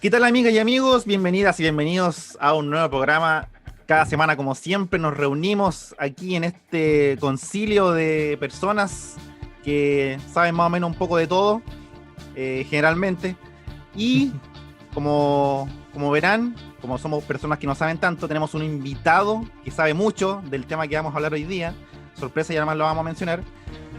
¿Qué tal, amigas y amigos? Bienvenidas y bienvenidos a un nuevo programa. Cada semana, como siempre, nos reunimos aquí en este concilio de personas que saben más o menos un poco de todo, generalmente. Y como verán, como somos personas que no saben tanto, tenemos un invitado que sabe mucho del tema que vamos a hablar hoy día. Sorpresa, y además lo vamos a mencionar.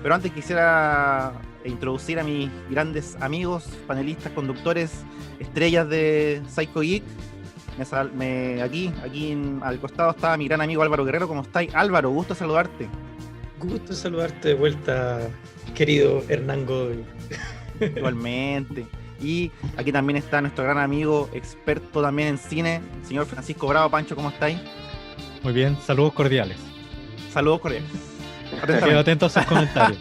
Pero antes quisiera introducir a mis grandes amigos, panelistas, conductores, estrellas de Psycho Geek. Al costado está mi gran amigo Álvaro Guerrero. ¿Cómo estáis? Álvaro, gusto saludarte. Gusto saludarte de vuelta, querido Hernán Godoy. Igualmente. Y aquí también está nuestro gran amigo, experto también en cine, el señor Francisco Bravo. Pancho, ¿cómo estáis? Muy bien, saludos cordiales. Saludos cordiales. Quedo atento a sus comentarios.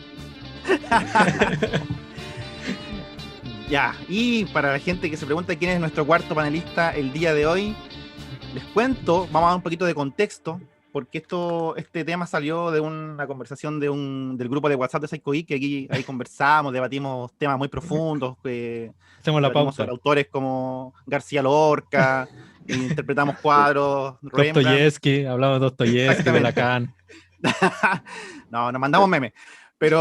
Ya, y para la gente que se pregunta quién es nuestro cuarto panelista el día de hoy, les cuento, vamos a dar un poquito de contexto, porque este tema salió de una conversación del grupo de WhatsApp de Psycho Geek, que ahí conversamos, debatimos temas muy profundos, Hacemos la debatimos sobre pauta. autores como García Lorca, interpretamos cuadros, Rembrandt. Dostoyevsky, hablamos de Dostoyevsky, de Exactamente. Lacan. No, nos mandamos memes, pero...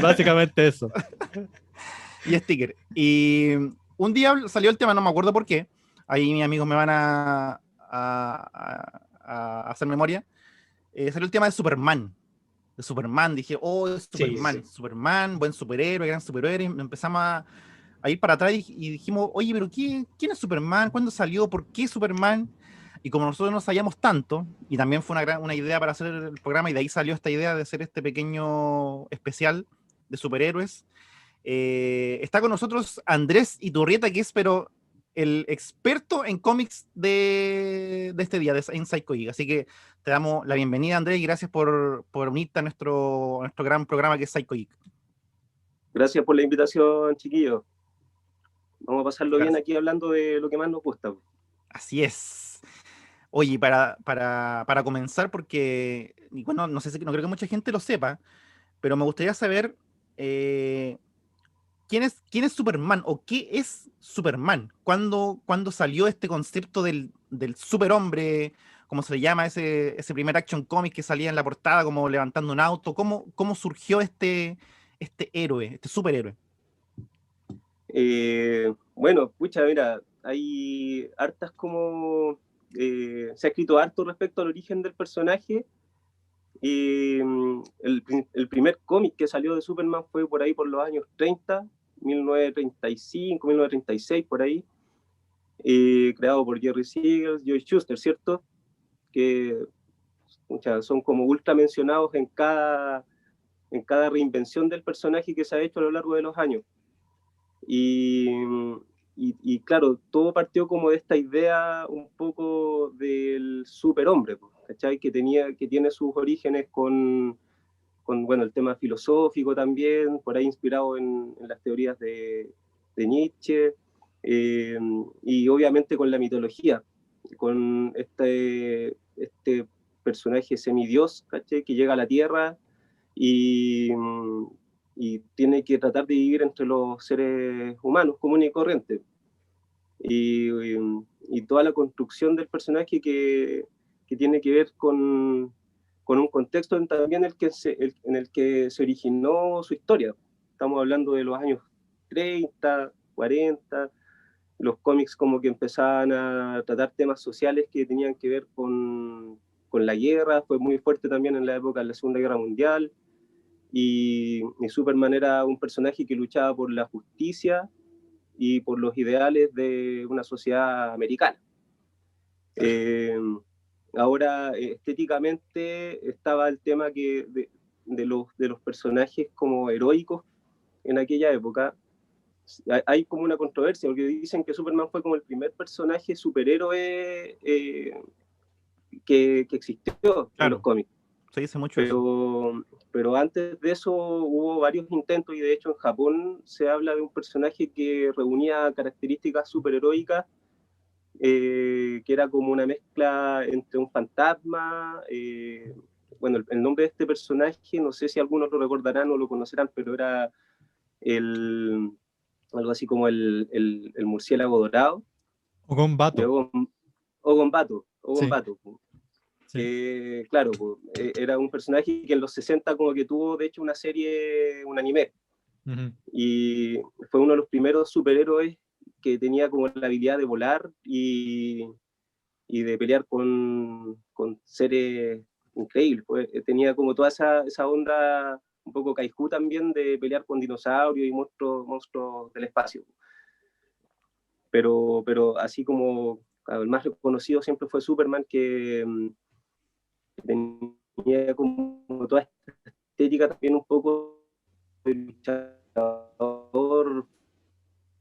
Básicamente eso. y sticker. Y un día salió el tema, no me acuerdo por qué. Ahí mis amigos me van a hacer memoria. Salió el tema de Superman. De Superman. Dije, oh, Sí, Superman. Superman, buen superhéroe, gran superhéroe. Y empezamos a ir para atrás y dijimos, oye, pero ¿quién es Superman? ¿Cuándo salió? ¿Por qué Superman? Y como nosotros no sabíamos tanto, y también fue una idea para hacer el programa, y de ahí salió esta idea de hacer este pequeño especial de superhéroes. Está con nosotros Andrés Iturrieta, que es pero el experto en cómics de este día, en Psycho Geek. Así que te damos la bienvenida, Andrés, y gracias por unirte a nuestro gran programa que es Psycho Geek. Gracias por la invitación, chiquillos. Vamos a pasarlo bien Gracias. aquí hablando de lo que más nos gusta. Así es. Oye, para comenzar, porque, y bueno, no creo que mucha gente lo sepa, pero me gustaría saber eh, ¿quién es Superman o qué es Superman? ¿Cuándo salió este concepto del superhombre, como se le llama ese primer action comic que salía en la portada como levantando un auto? ¿Cómo surgió este héroe, este superhéroe? Bueno, pucha, mira, hay hartas se ha escrito harto respecto al origen del personaje. El primer cómic que salió de Superman fue por ahí por los años 30, 1935, 1936, por ahí, creado por Jerry Siegel, Joe Shuster, ¿cierto? Que pucha, son como ultra mencionados en cada reinvención del personaje que se ha hecho a lo largo de los años. Y claro, todo partió como de esta idea un poco del superhombre, ¿cachai? Que tiene sus orígenes bueno, el tema filosófico también, por ahí inspirado en las teorías de Nietzsche, y obviamente con la mitología, con este personaje semidios, ¿cachai? Que llega a la Tierra y, y tiene que tratar de vivir entre los seres humanos comunes y corrientes. Y toda la construcción del personaje que tiene que ver con un contexto también en el que se originó su historia. Estamos hablando de los años 30, 40, los cómics como que empezaban a tratar temas sociales que tenían que ver con la guerra, fue muy fuerte también en la época de la Segunda Guerra Mundial. Y Superman era un personaje que luchaba por la justicia y por los ideales de una sociedad americana. Ahora, estéticamente estaba el tema de los personajes como heroicos en aquella época. Hay como una controversia, porque dicen que Superman fue como el primer personaje superhéroe que existió en los Claro, cómics. se dice mucho eso. Pero antes de eso hubo varios intentos y de hecho en Japón se habla de un personaje que reunía características superheroicas, que era como una mezcla entre un fantasma. Bueno, el nombre de este personaje, no sé si algunos lo recordarán o lo conocerán, pero era el, algo así como el murciélago dorado, O con de Bato. Ogon Bato, Sí. que claro, era un personaje que en los 60 como que tuvo de hecho una serie, un anime, Ujú. y fue uno de los primeros superhéroes que tenía como la habilidad de volar y de pelear con seres increíbles. Pues, tenía como toda esa onda un poco kaiju también de pelear con dinosaurios y monstruos del espacio. Pero así como el más reconocido siempre fue Superman, que tenía como toda esta estética también un poco de luchador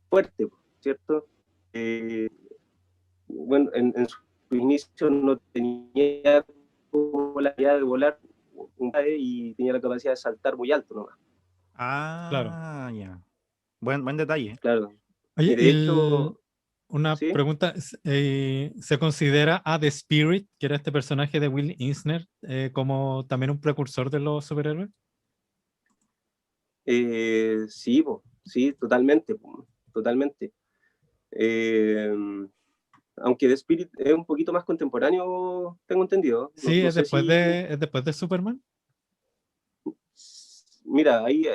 fuerte, ¿cierto? Bueno, en su inicio no tenía como la idea de volar y tenía la capacidad de saltar muy alto nomás, Claro. Ya. Buen detalle. claro. Oye, Y de hecho, una sí, pregunta, ¿se considera a The Spirit, que era este personaje de Will Eisner, como también un precursor de los superhéroes? sí, sí, totalmente, totalmente. Eh, Aunque The Spirit es un poquito más contemporáneo, tengo entendido. No, Sí, no sé si. es después de Superman. Mira, ahí,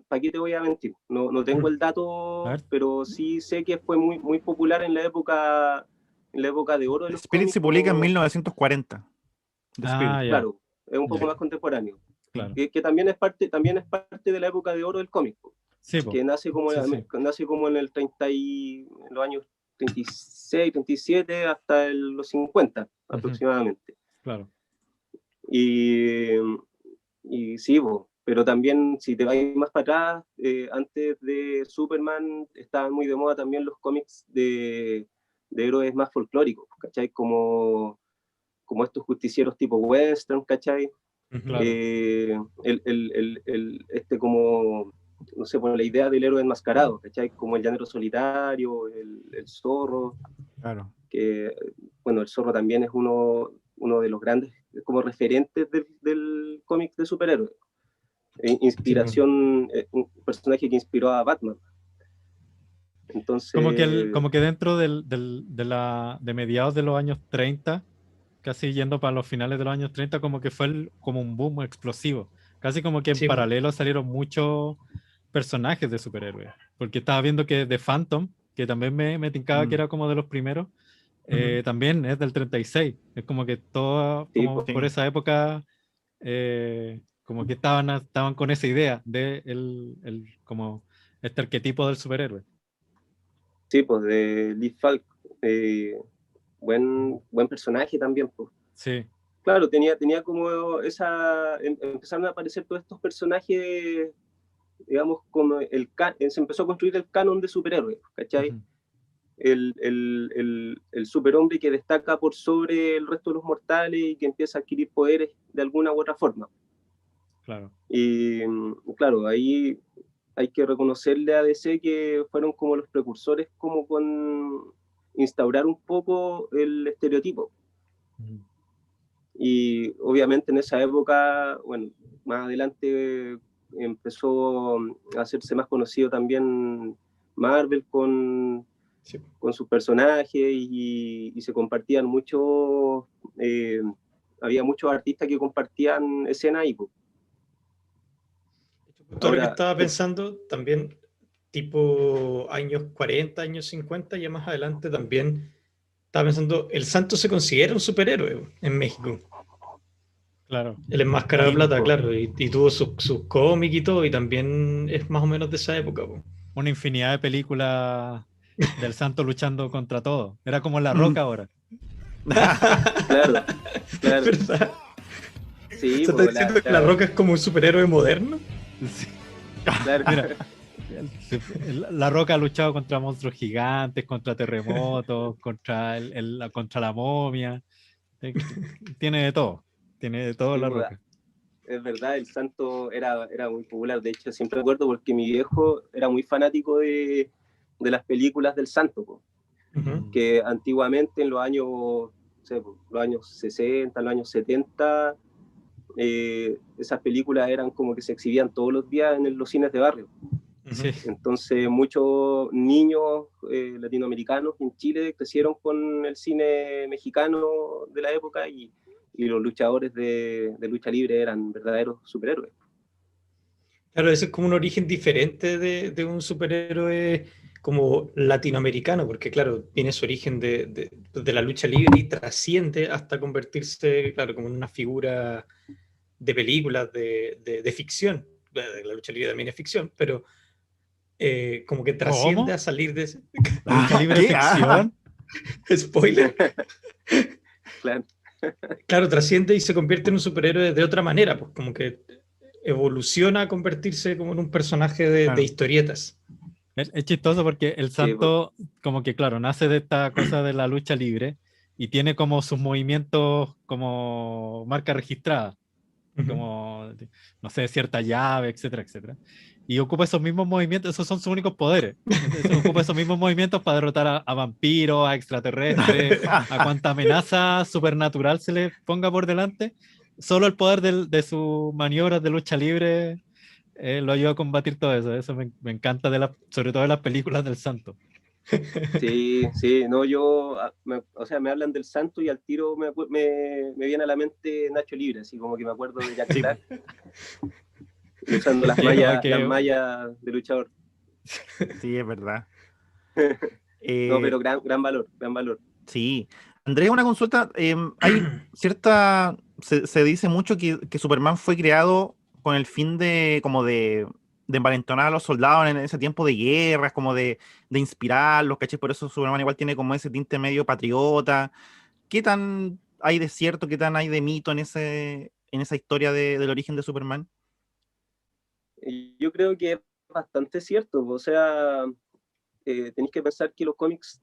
¿para qué te voy a mentir? No tengo el A dato, ver. pero sí sé que fue muy popular en la época de oro de los Spirit cómics, se publica en como, 1940. The Spirit. Ah, ya, claro, es un poco ya, más contemporáneo. claro. Que también es parte de la época de oro del cómic, Sí, po. que Sí, sí, nace como en el 30 en los años 36, 37 hasta los 50 ujú, aproximadamente. claro. Y, y sí, pero también si te vas más para atrás, antes de Superman estaban muy de moda también los cómics de héroes más folclóricos, ¿cachai? Como estos justicieros tipo western, ¿cachai? Ujú. Claro. Este como, no sé, por la idea del héroe enmascarado, ¿cachai? Como el llanero solitario, el zorro, Claro. que, bueno, el zorro también es uno de los grandes como referentes del cómic de superhéroes. Sí, pues. Inspiración, un personaje que inspiró a Batman. Entonces, Como que dentro de mediados de los años 30, casi yendo para los finales de los años 30, como que fue como un boom explosivo. Casi como que en Sí, pues. paralelo salieron muchos personajes de superhéroes. Porque estaba viendo que The Phantom, que también me tincaba que Mm, era como de los primeros, Ujú. también es del 36. Es como que todo, sí, como por sí. esa época, como que estaban con esa idea de como este arquetipo del superhéroe. sí, pues de Lee Falk, eh, buen personaje también, pues. Sí. Claro, tenía como empezaron a aparecer todos estos personajes, digamos, como se empezó a construir el canon de superhéroes, ¿cachai? Ujú, El superhombre que destaca por sobre el resto de los mortales y que empieza a adquirir poderes de alguna u otra forma. claro. Y claro, ahí hay que reconocerle a DC que fueron como los precursores como con instaurar un poco el estereotipo. Ujú. Y obviamente en esa época, bueno, más adelante empezó a hacerse más conocido también Marvel Sí, pues. con sus personajes y se compartían muchos, eh, había muchos artistas que compartían escena ahí, pues. Todo lo que Ahora, estaba pensando, también tipo años 40, años 50, ya más adelante también estaba pensando, el Santo se considera un superhéroe en México. Claro. El enmascarado de Sí, plata, po. claro, y tuvo sus cómics y todo, y también es más o menos de esa época, po. Una infinidad de películas del santo luchando contra todo. Era como La Mm. Roca ahora. claro, claro, ¿Verdad? O sí, sea, ¿estás pues, diciendo que La Roca es como un superhéroe moderno? Sí. claro, Mira, La Roca ha luchado contra monstruos gigantes, contra terremotos, contra la momia. Eh, Tiene de todo. Tiene de todo sí, La pues, Roca. es verdad, el Santo era muy popular. De hecho, siempre recuerdo porque mi viejo era muy fanático de las películas del Santo, pues, Ujú. Mm, que antiguamente en los años, no sé, pues, los años 60, los años 70, esas películas eran como que se exhibían todos los días en los cines de barrio. Sí. Entonces muchos niños latinoamericanos en Chile crecieron con el cine mexicano de la época y los luchadores de lucha libre eran verdaderos superhéroes. Claro, ese es como un origen diferente de un superhéroe como latinoamericano, porque claro, tiene su origen de la lucha libre y trasciende hasta convertirse, claro, como en una figura de películas de ficción. La lucha libre también es ficción, pero como que trasciende ¿Cómo? a salir de ese... La lucha libre ¿Qué? ficción. Spoiler. Claro. Claro, trasciende y se convierte en un superhéroe de otra manera, pues como que evoluciona a convertirse como en un personaje Claro. de historietas. Es chistoso porque el Sí, santo, como que claro, nace de esta cosa de la lucha libre y tiene como sus movimientos como marca registrada, como, no sé, cierta llave, etcétera, etcétera. Y ocupa esos mismos movimientos, esos son sus únicos poderes. Ocupa esos mismos movimientos para derrotar a vampiros, a extraterrestres, a cuanta amenaza supernatural se le ponga por delante. Solo el poder de sus maniobras de lucha libre lo ayuda a combatir todo eso. Eso me encanta, sobre todo de las películas del santo. Sí, no, o sea, me hablan del santo y al tiro me viene a la mente Nacho Libre, así como que me acuerdo de Jack Black, usando las mallas de luchador. Sí, es verdad. No, pero gran valor. Sí. Andrés, una consulta. Hay cierta. Se dice mucho que Superman fue creado con el fin de envalentonar a los soldados en ese tiempo de guerras, como de inspirarlos, ¿cachai? Por eso Superman igual tiene como ese tinte medio patriota. ¿Qué tan hay de cierto, qué tan hay de mito en esa historia del origen de Superman? Yo creo que es bastante cierto, o sea, tenéis que pensar que los cómics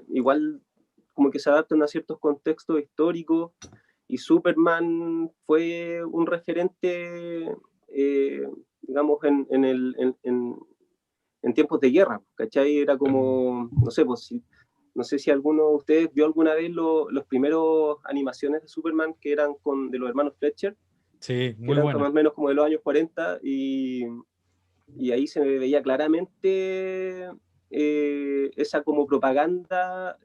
igual como que se adaptan a ciertos contextos históricos y Superman fue un referente, digamos, en tiempos de guerra, ¿cachai? Era como, no sé, pues, no sé si alguno de ustedes vio alguna vez los primeros animaciones de Superman que eran de los hermanos Fletcher, Sí, que muy eran buena. más o menos como de los años 40 y ahí se veía claramente esa como propaganda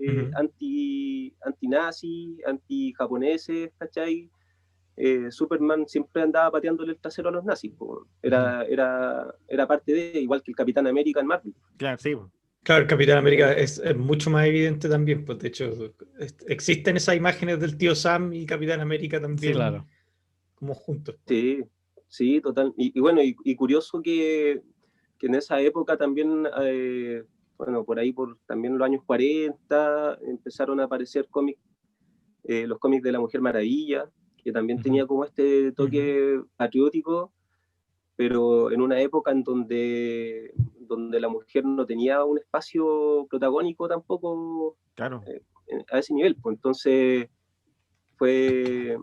anti-nazi, anti-japoneses, ¿cachai? Superman siempre andaba pateándole el trasero a los nazis, era parte de, igual que el Capitán América en Marvel. Claro, sí. Claro, el Capitán América es mucho más evidente también, pues de hecho existen esas imágenes del tío Sam y Capitán América también, Sí, claro. como juntos. Sí, total. Y bueno, y curioso que en esa época también, bueno, por ahí, también los años 40, empezaron a aparecer cómics, los cómics de la Mujer Maravilla, que también tenía como este toque patriótico, pero en una época en donde la mujer no tenía un espacio protagónico tampoco, Claro. a ese nivel. Pues entonces ese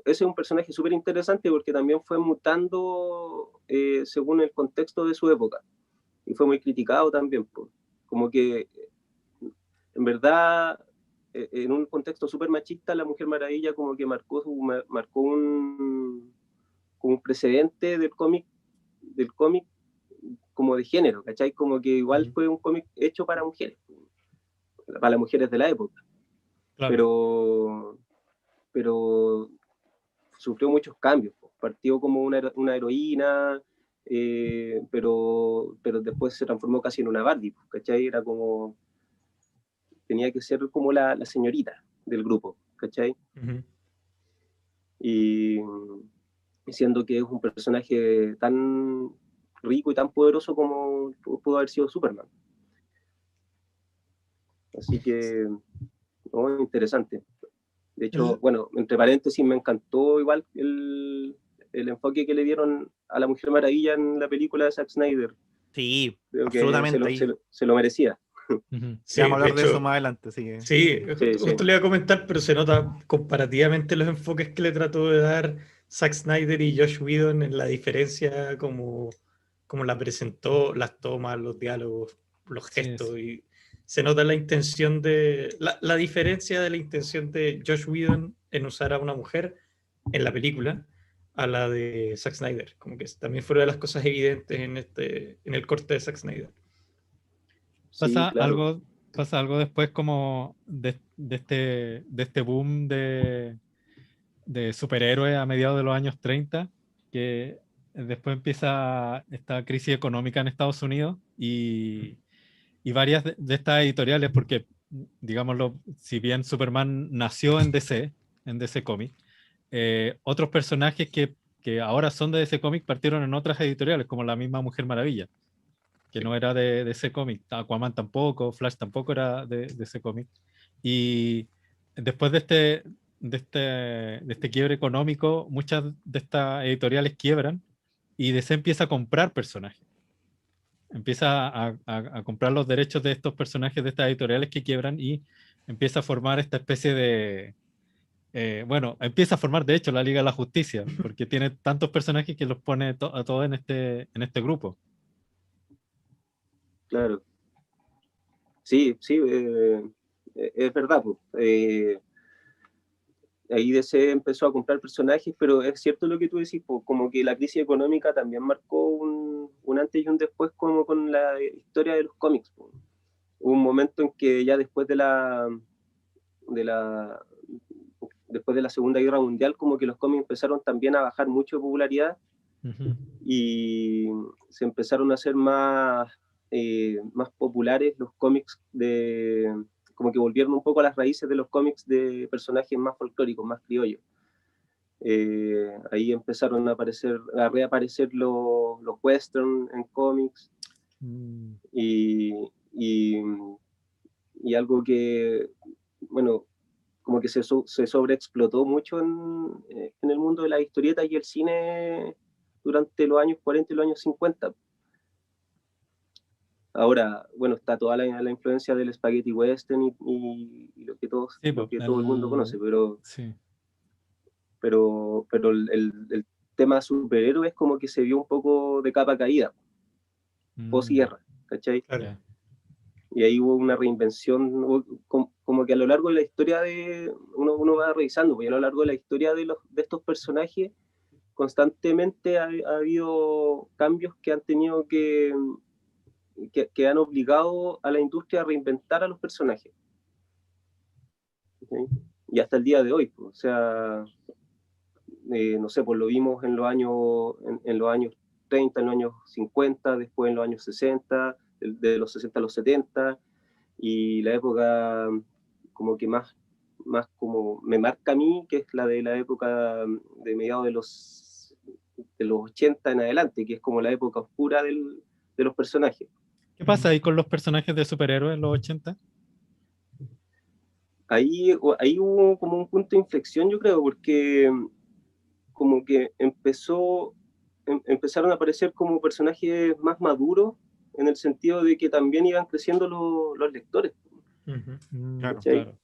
es un personaje súper interesante porque también fue mutando según el contexto de su época y fue muy criticado también, pues. Como que en verdad en un contexto súper machista la Mujer Maravilla como que marcó un precedente del cómic como de género, ¿cachai? Como que igual fue un cómic hecho para mujeres, para las mujeres de la época. Claro. Pero sufrió muchos cambios. Partió como una heroína, pero después se transformó casi en una Barbie, ¿cachai? Era como, tenía que ser como la señorita del grupo, ¿cachai? Y siendo que es un personaje tan rico y tan poderoso como pudo haber sido Superman. Así que, no, interesante. De hecho, bueno, entre paréntesis, me encantó igual el enfoque que le dieron a la Mujer Maravilla en la película de Zack Snyder. Sí, Creo absolutamente. que se lo merecía. Sí, vamos a hablar de eso más adelante. Sí, justo le iba a comentar, pero se nota comparativamente los enfoques que le trató de dar Zack Snyder y Josh Whedon en la diferencia como la presentó, las tomas, los diálogos, los gestos, sí. Y se nota la intención la diferencia de la intención de Josh Whedon en usar a una mujer en la película a la de Zack Snyder, como que también fueron de las cosas evidentes en el corte de Zack Snyder. Sí, claro. Pasa algo después como de este boom de superhéroes a mediados de los años 30, que después empieza esta crisis económica en Estados Unidos y varias de estas editoriales, porque, digámoslo, si bien Superman nació en DC Comics, otros personajes que ahora son de DC Comics partieron en otras editoriales, como la misma Mujer Maravilla, que no era de DC Comics, Aquaman tampoco, Flash tampoco era de DC Comics. Y después de este quiebre económico, muchas de estas editoriales quiebran y DC empieza a comprar personajes. Empieza a comprar los derechos de estos personajes de estas editoriales que quiebran y empieza a formar esta especie de... bueno, empieza a formar de hecho la Liga de la Justicia, porque tiene tantos personajes que los pone a todos en este grupo. Claro. Sí, sí, es verdad, pues. Ahí DC empezó a comprar personajes, pero es cierto lo que tú decís, pues, como que la crisis económica también marcó un antes y un después como con la historia de los cómics, pues. Hubo un momento en que ya de la, después de la Segunda Guerra Mundial, como que los cómics empezaron también a bajar mucho de popularidad y se empezaron a hacer más populares los cómics como que volvieron un poco a las raíces de los cómics de personajes más folclóricos, más criollos. Ahí empezaron a reaparecer los western en cómics y algo que, bueno, como que se sobreexplotó mucho en el mundo de las historietas y el cine durante los años 40 y los años 50. Ahora, bueno, está toda la influencia del spaghetti western y lo que todo el mundo conoce, sí. pero el tema superhéroes como que se vio un poco de capa caída, posguerra, ¿cachai? Claro. Y ahí hubo una reinvención, como que a lo largo de la historia uno va revisando, porque a lo largo de la historia de estos personajes, constantemente ha habido cambios que han tenido que han obligado a la industria a reinventar a los personajes. ¿Okay? Y hasta el día de hoy, pues, o sea, no sé, pues lo vimos en los años 30, en los años 50, después en los años 60, de los 60 a los 70, y la época como que más como me marca a mí, que es la de la época de mediados de los 80 en adelante, que es como la época oscura de los personajes. ¿Qué pasa ahí con los personajes de superhéroes en los 80? Ahí hubo como un punto de inflexión, yo creo, porque como que empezaron a aparecer como personajes más maduros, en el sentido de que también iban creciendo los lectores. Claro, claro.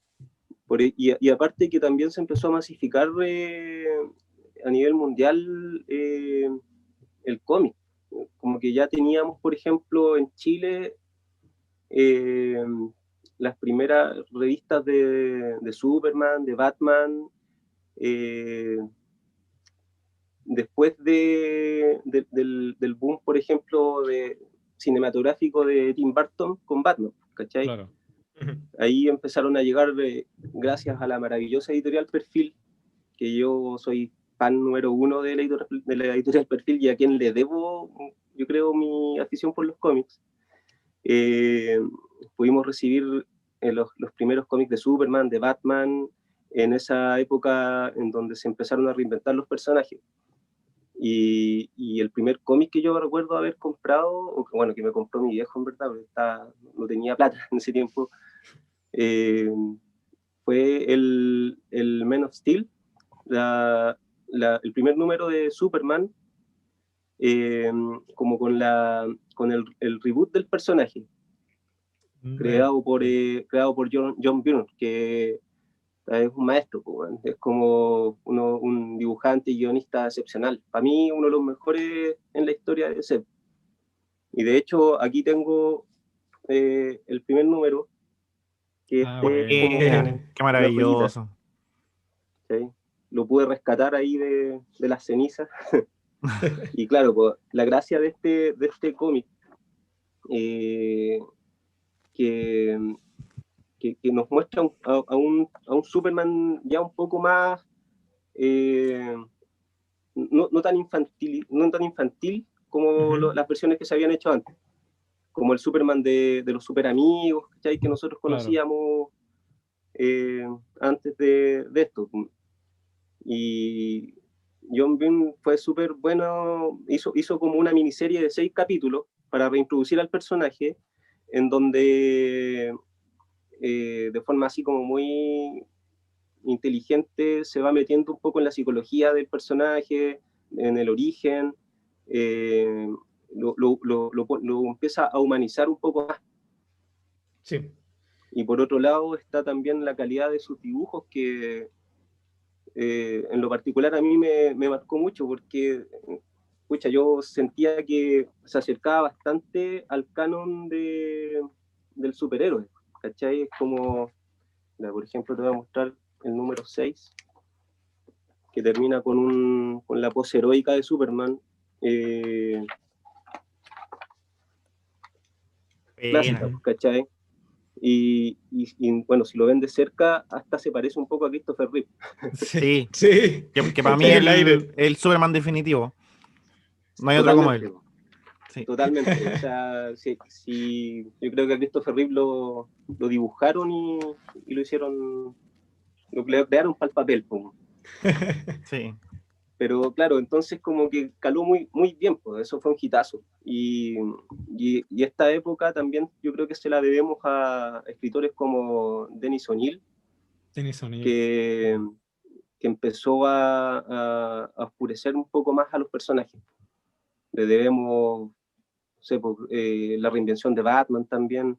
Y aparte que también se empezó a masificar a nivel mundial el cómic. Como que ya teníamos, por ejemplo, en Chile las primeras revistas de Superman, de Batman, después del boom, por ejemplo, cinematográfico de Tim Burton con Batman, ¿cachai? Claro. Ahí empezaron a llegar, gracias a la maravillosa editorial Perfil, que yo soy fan número uno de la editorial Perfil y a quien le debo, yo creo, mi afición por los cómics. Pudimos recibir los primeros cómics de Superman, de Batman, en esa época en donde se empezaron a reinventar los personajes. Y el primer cómic que yo recuerdo haber comprado, o que, bueno, que me compró mi viejo en verdad, porque no tenía plata en ese tiempo, fue el Man of Steel, el primer número de Superman, como con el reboot del personaje, creado por John Byrne, que es un maestro, es como un dibujante y guionista excepcional. Para mí, uno de los mejores en la historia de ese. Y de hecho, aquí tengo el primer número, que Bueno. Qué maravilloso. ¿Sí? lo pude rescatar ahí de las cenizas. Y claro, pues, la gracia de este cómic, que nos muestra a un Superman ya un poco más, no tan infantil como las versiones que se habían hecho antes, como el Superman de los super amigos, ¿cachai? Que nosotros conocíamos antes de esto. Y John Byrne fue súper bueno, hizo como una miniserie de 6 capítulos para reintroducir al personaje, en donde de forma así como muy inteligente se va metiendo un poco en la psicología del personaje, en el origen, lo empieza a humanizar un poco más. Sí. Y por otro lado está también la calidad de sus dibujos, que en lo particular a mí me marcó mucho, porque pucha, yo sentía que se acercaba bastante al canon del superhéroe, ¿cachai? Es como, por ejemplo, te voy a mostrar el número 6, que termina con la pose heroica de Superman. Clásica, ¿cachai? Y bueno, si lo ven de cerca, hasta se parece un poco a Christopher Reeve. Sí, Sí. que para mí Sí, es el Superman definitivo. No hay otro como él. Sí. Totalmente. O sea, sí, yo creo que a Christopher Reeve lo dibujaron y lo hicieron, lo crearon para el papel. Pues. Sí. Pero claro, entonces como que caló muy, muy bien, pues eso fue un hitazo. Y esta época también yo creo que se la debemos a escritores como Dennis O'Neil, que empezó a oscurecer un poco más a los personajes. Le debemos, no sé, la reinvención de Batman también,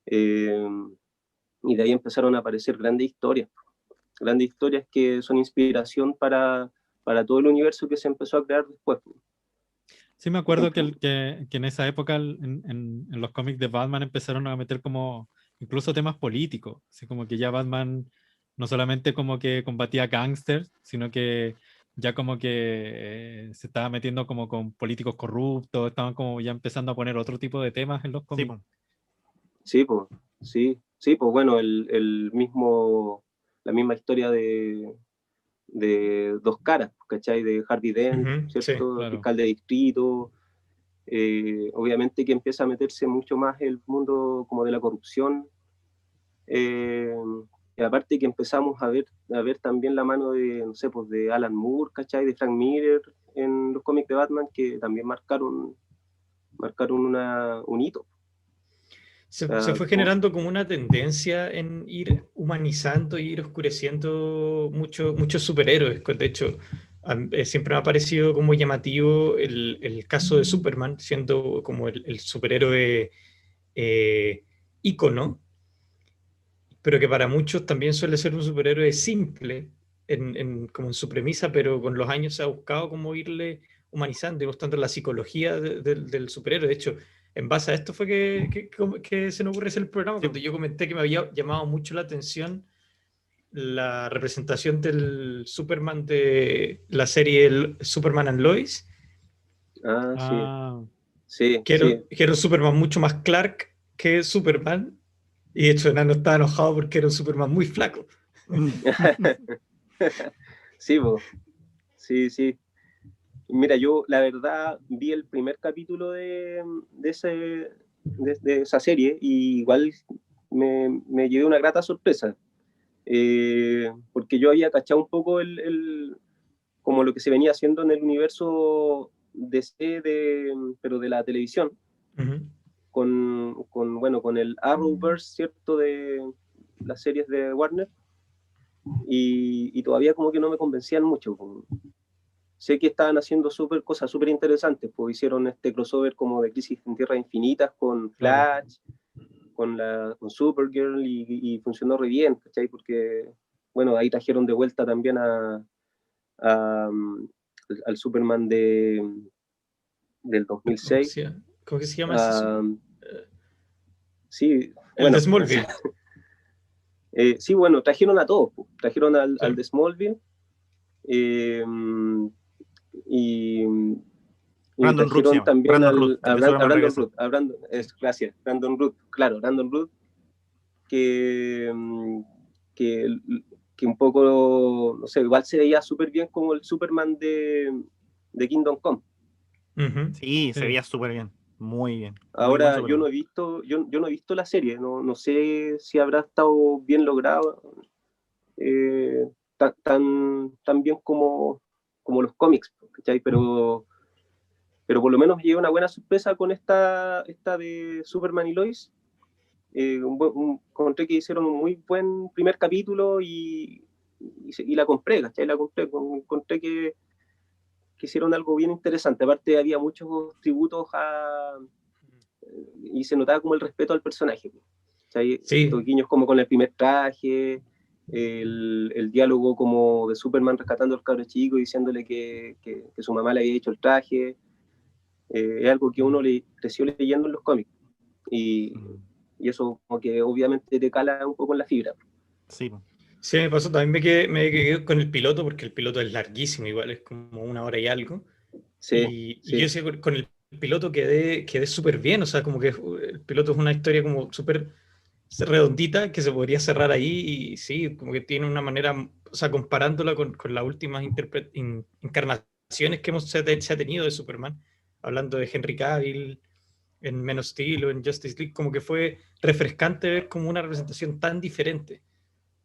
y de ahí empezaron a aparecer grandes historias que son inspiración para todo el universo que se empezó a crear después. Sí, me acuerdo que en esa época en los cómics de Batman empezaron a meter como incluso temas políticos, así como que ya Batman no solamente como que combatía gángsters, sino que ya como que se estaba metiendo como con políticos corruptos, estaban como ya empezando a poner otro tipo de temas en los cómics. Sí, pues bueno, la misma historia de Dos Caras, ¿cachai? De Harvey Dent, ¿cierto? Sí, claro. Fiscal de distrito. Obviamente que empieza a meterse mucho más el mundo como de la corrupción. Y aparte que empezamos a ver también la mano de, no sé, pues de Alan Moore, ¿cachai? De Frank Miller en los cómics de Batman, que también marcaron un hito. Se fue generando como una tendencia en ir humanizando y ir oscureciendo muchos superhéroes. De hecho, siempre me ha parecido como llamativo el caso de Superman, siendo como el superhéroe ícono, pero que para muchos también suele ser un superhéroe simple, como en su premisa, pero con los años se ha buscado como irle humanizando y mostrando la psicología del superhéroe. De hecho, en base a esto fue que se nos ocurre hacer el programa, cuando yo comenté que me había llamado mucho la atención la representación del Superman de la serie Superman and Lois. Sí. Que era un Superman mucho más Clark que Superman, y de hecho Enano estaba enojado porque era un Superman muy flaco. Sí, sí. Mira, yo la verdad vi el primer capítulo de esa serie y igual me llevé una grata sorpresa, porque yo había cachado un poco como lo que se venía haciendo en el universo DC, pero de la televisión, con el Arrowverse, ¿cierto? De las series de Warner, y todavía como que no me convencían mucho. Sé que estaban haciendo cosas súper interesantes, pues hicieron este crossover como de Crisis en Tierras Infinitas con Flash, con Supergirl, y funcionó re bien, ¿cachai? Porque, bueno, ahí trajeron de vuelta también al Superman del 2006. ¿Cómo que se llama ese? Sí, el de Smallville. Sí, bueno, trajeron a todos, trajeron al de Smallville, eh, y, y Brandon Root, trajeron también gracias. Brandon Root, claro, Brandon Root, que, que, que un poco, no sé, igual se veía súper bien como el Superman de Kingdom Come. Sí, se veía súper bien, muy bien. Ahora yo no he visto, yo no he visto la serie, no sé si habrá estado bien logrado, tan bien como los cómics, ¿cachai? Pero por lo menos me llevé una buena sorpresa con esta de Superman y Lois. Encontré que hicieron un muy buen primer capítulo y la compré, ¿cachai? Encontré que hicieron algo bien interesante. Aparte había muchos tributos y se notaba como el respeto al personaje, ¿cachai? Sí. Estos guiños como con el primer traje, el diálogo como de Superman rescatando al cabro chico diciéndole que su mamá le había hecho el traje. Es algo que uno le creció leyendo en los cómics y eso como que obviamente te cala un poco en la fibra. Sí, sí, me pasó, también me quedé con el piloto, porque el piloto es larguísimo, igual es como 1 hora y algo. Sí, y yo sé, con el piloto quedé súper bien, o sea, como que el piloto es una historia como súper redondita que se podría cerrar ahí, y sí, como que tiene una manera, o sea, comparándola con las últimas encarnaciones que se ha tenido de Superman, hablando de Henry Cavill en Man of Steel o en Justice League, como que fue refrescante ver como una representación tan diferente.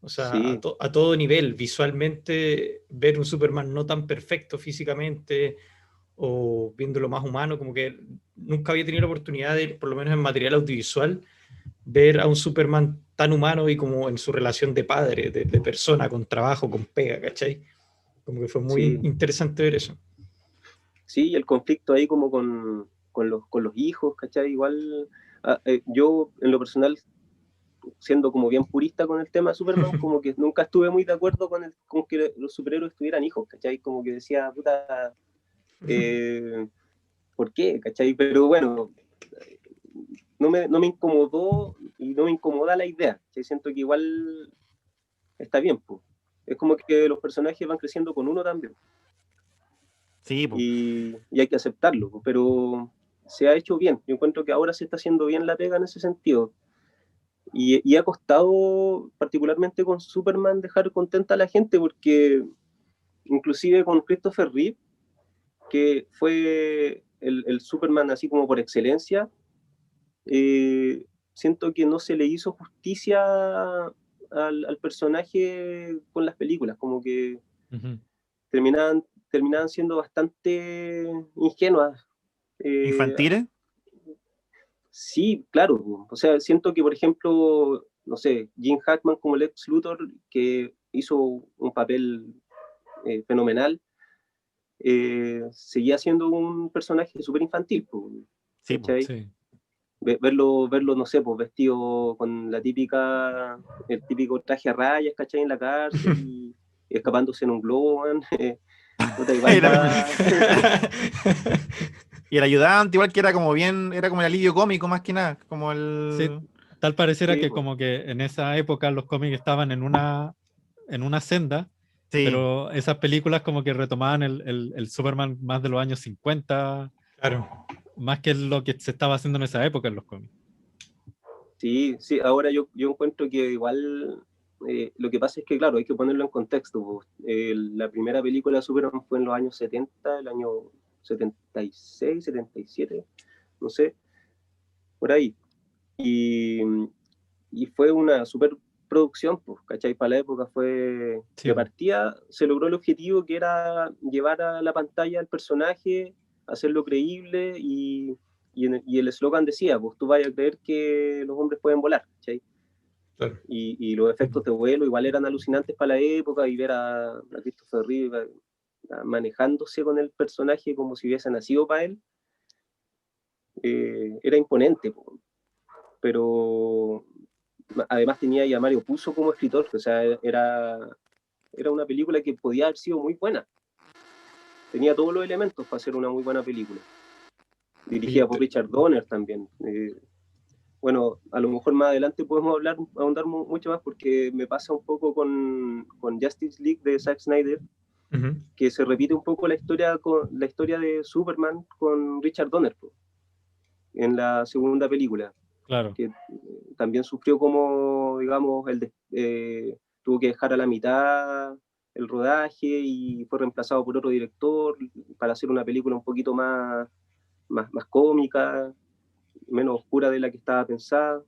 O sea, sí. a todo nivel, visualmente, ver un Superman no tan perfecto físicamente o viéndolo más humano, como que nunca había tenido la oportunidad de, por lo menos en material audiovisual, ver a un Superman tan humano y como en su relación de padre, de persona, con trabajo, con pega, ¿cachai? Como que fue muy interesante ver eso. Sí, el conflicto ahí como con los hijos, ¿cachai? Igual yo en lo personal, siendo como bien purista con el tema de Superman, como que nunca estuve muy de acuerdo con que los superhéroes tuvieran hijos, ¿cachai? Como que decía, puta, ¿por qué? ¿Cachai? Pero bueno, no me incomodó y no me incomoda la idea, ¿cachai? Siento que igual está bien, pues. Es como que los personajes van creciendo con uno también. Sí, pues. Y hay que aceptarlo, pues, pero se ha hecho bien. Yo encuentro que ahora se está haciendo bien la pega en ese sentido. Y ha costado, particularmente con Superman, dejar contenta a la gente, porque inclusive con Christopher Reeve, que fue el Superman así como por excelencia, siento que no se le hizo justicia al personaje con las películas, como que terminaban siendo bastante ingenuas. ¿Infantiles? Sí, claro. O sea, siento que, por ejemplo, no sé, Jim Hackman como Lex Luthor, que hizo un papel fenomenal, seguía siendo un personaje súper infantil, Sí, ¿cachai? Sí. Verlo, no sé, pues vestido con el típico traje a rayas, ¿cachai? En la cárcel y escapándose en un globo, igual Y el ayudante, igual que era como bien, era como el alivio cómico más que nada, como Sí, el... tal pareciera Sí, que pues. como que en esa época los cómics estaban en una senda, Sí, pero esas películas como que retomaban el Superman más de los años 50, Claro. más que lo que se estaba haciendo en esa época en los cómics. Sí, ahora yo encuentro que igual lo que pasa es que, claro, hay que ponerlo en contexto, pues. La primera película de Superman fue en los años 70, el año 76, 77, no sé, por ahí. Y, y fue una super producción, pues, ¿cachai? Para la época fue, Sí, de partida, se logró el objetivo que era llevar a la pantalla al personaje, hacerlo creíble y el eslogan decía, pues tú vas a creer que los hombres pueden volar, ¿cachai? Claro. Y los efectos de vuelo igual eran alucinantes para la época y ver a Christopher Reeve manejándose con el personaje como si hubiese nacido para él, era imponente, pero además tenía ya a Mario Puzo como escritor, o sea, era una película que podía haber sido muy buena, tenía todos los elementos para hacer una muy buena película, dirigida por Richard Donner también. Bueno, a lo mejor más adelante podemos ahondar mucho más porque me pasa un poco con Justice League de Zack Snyder, que se repite un poco la historia de Superman con Richard Donner en la segunda película. Claro. Que también sufrió como, digamos, tuvo que dejar a la mitad el rodaje y fue reemplazado por otro director para hacer una película un poquito más cómica, menos oscura de la que estaba pensada,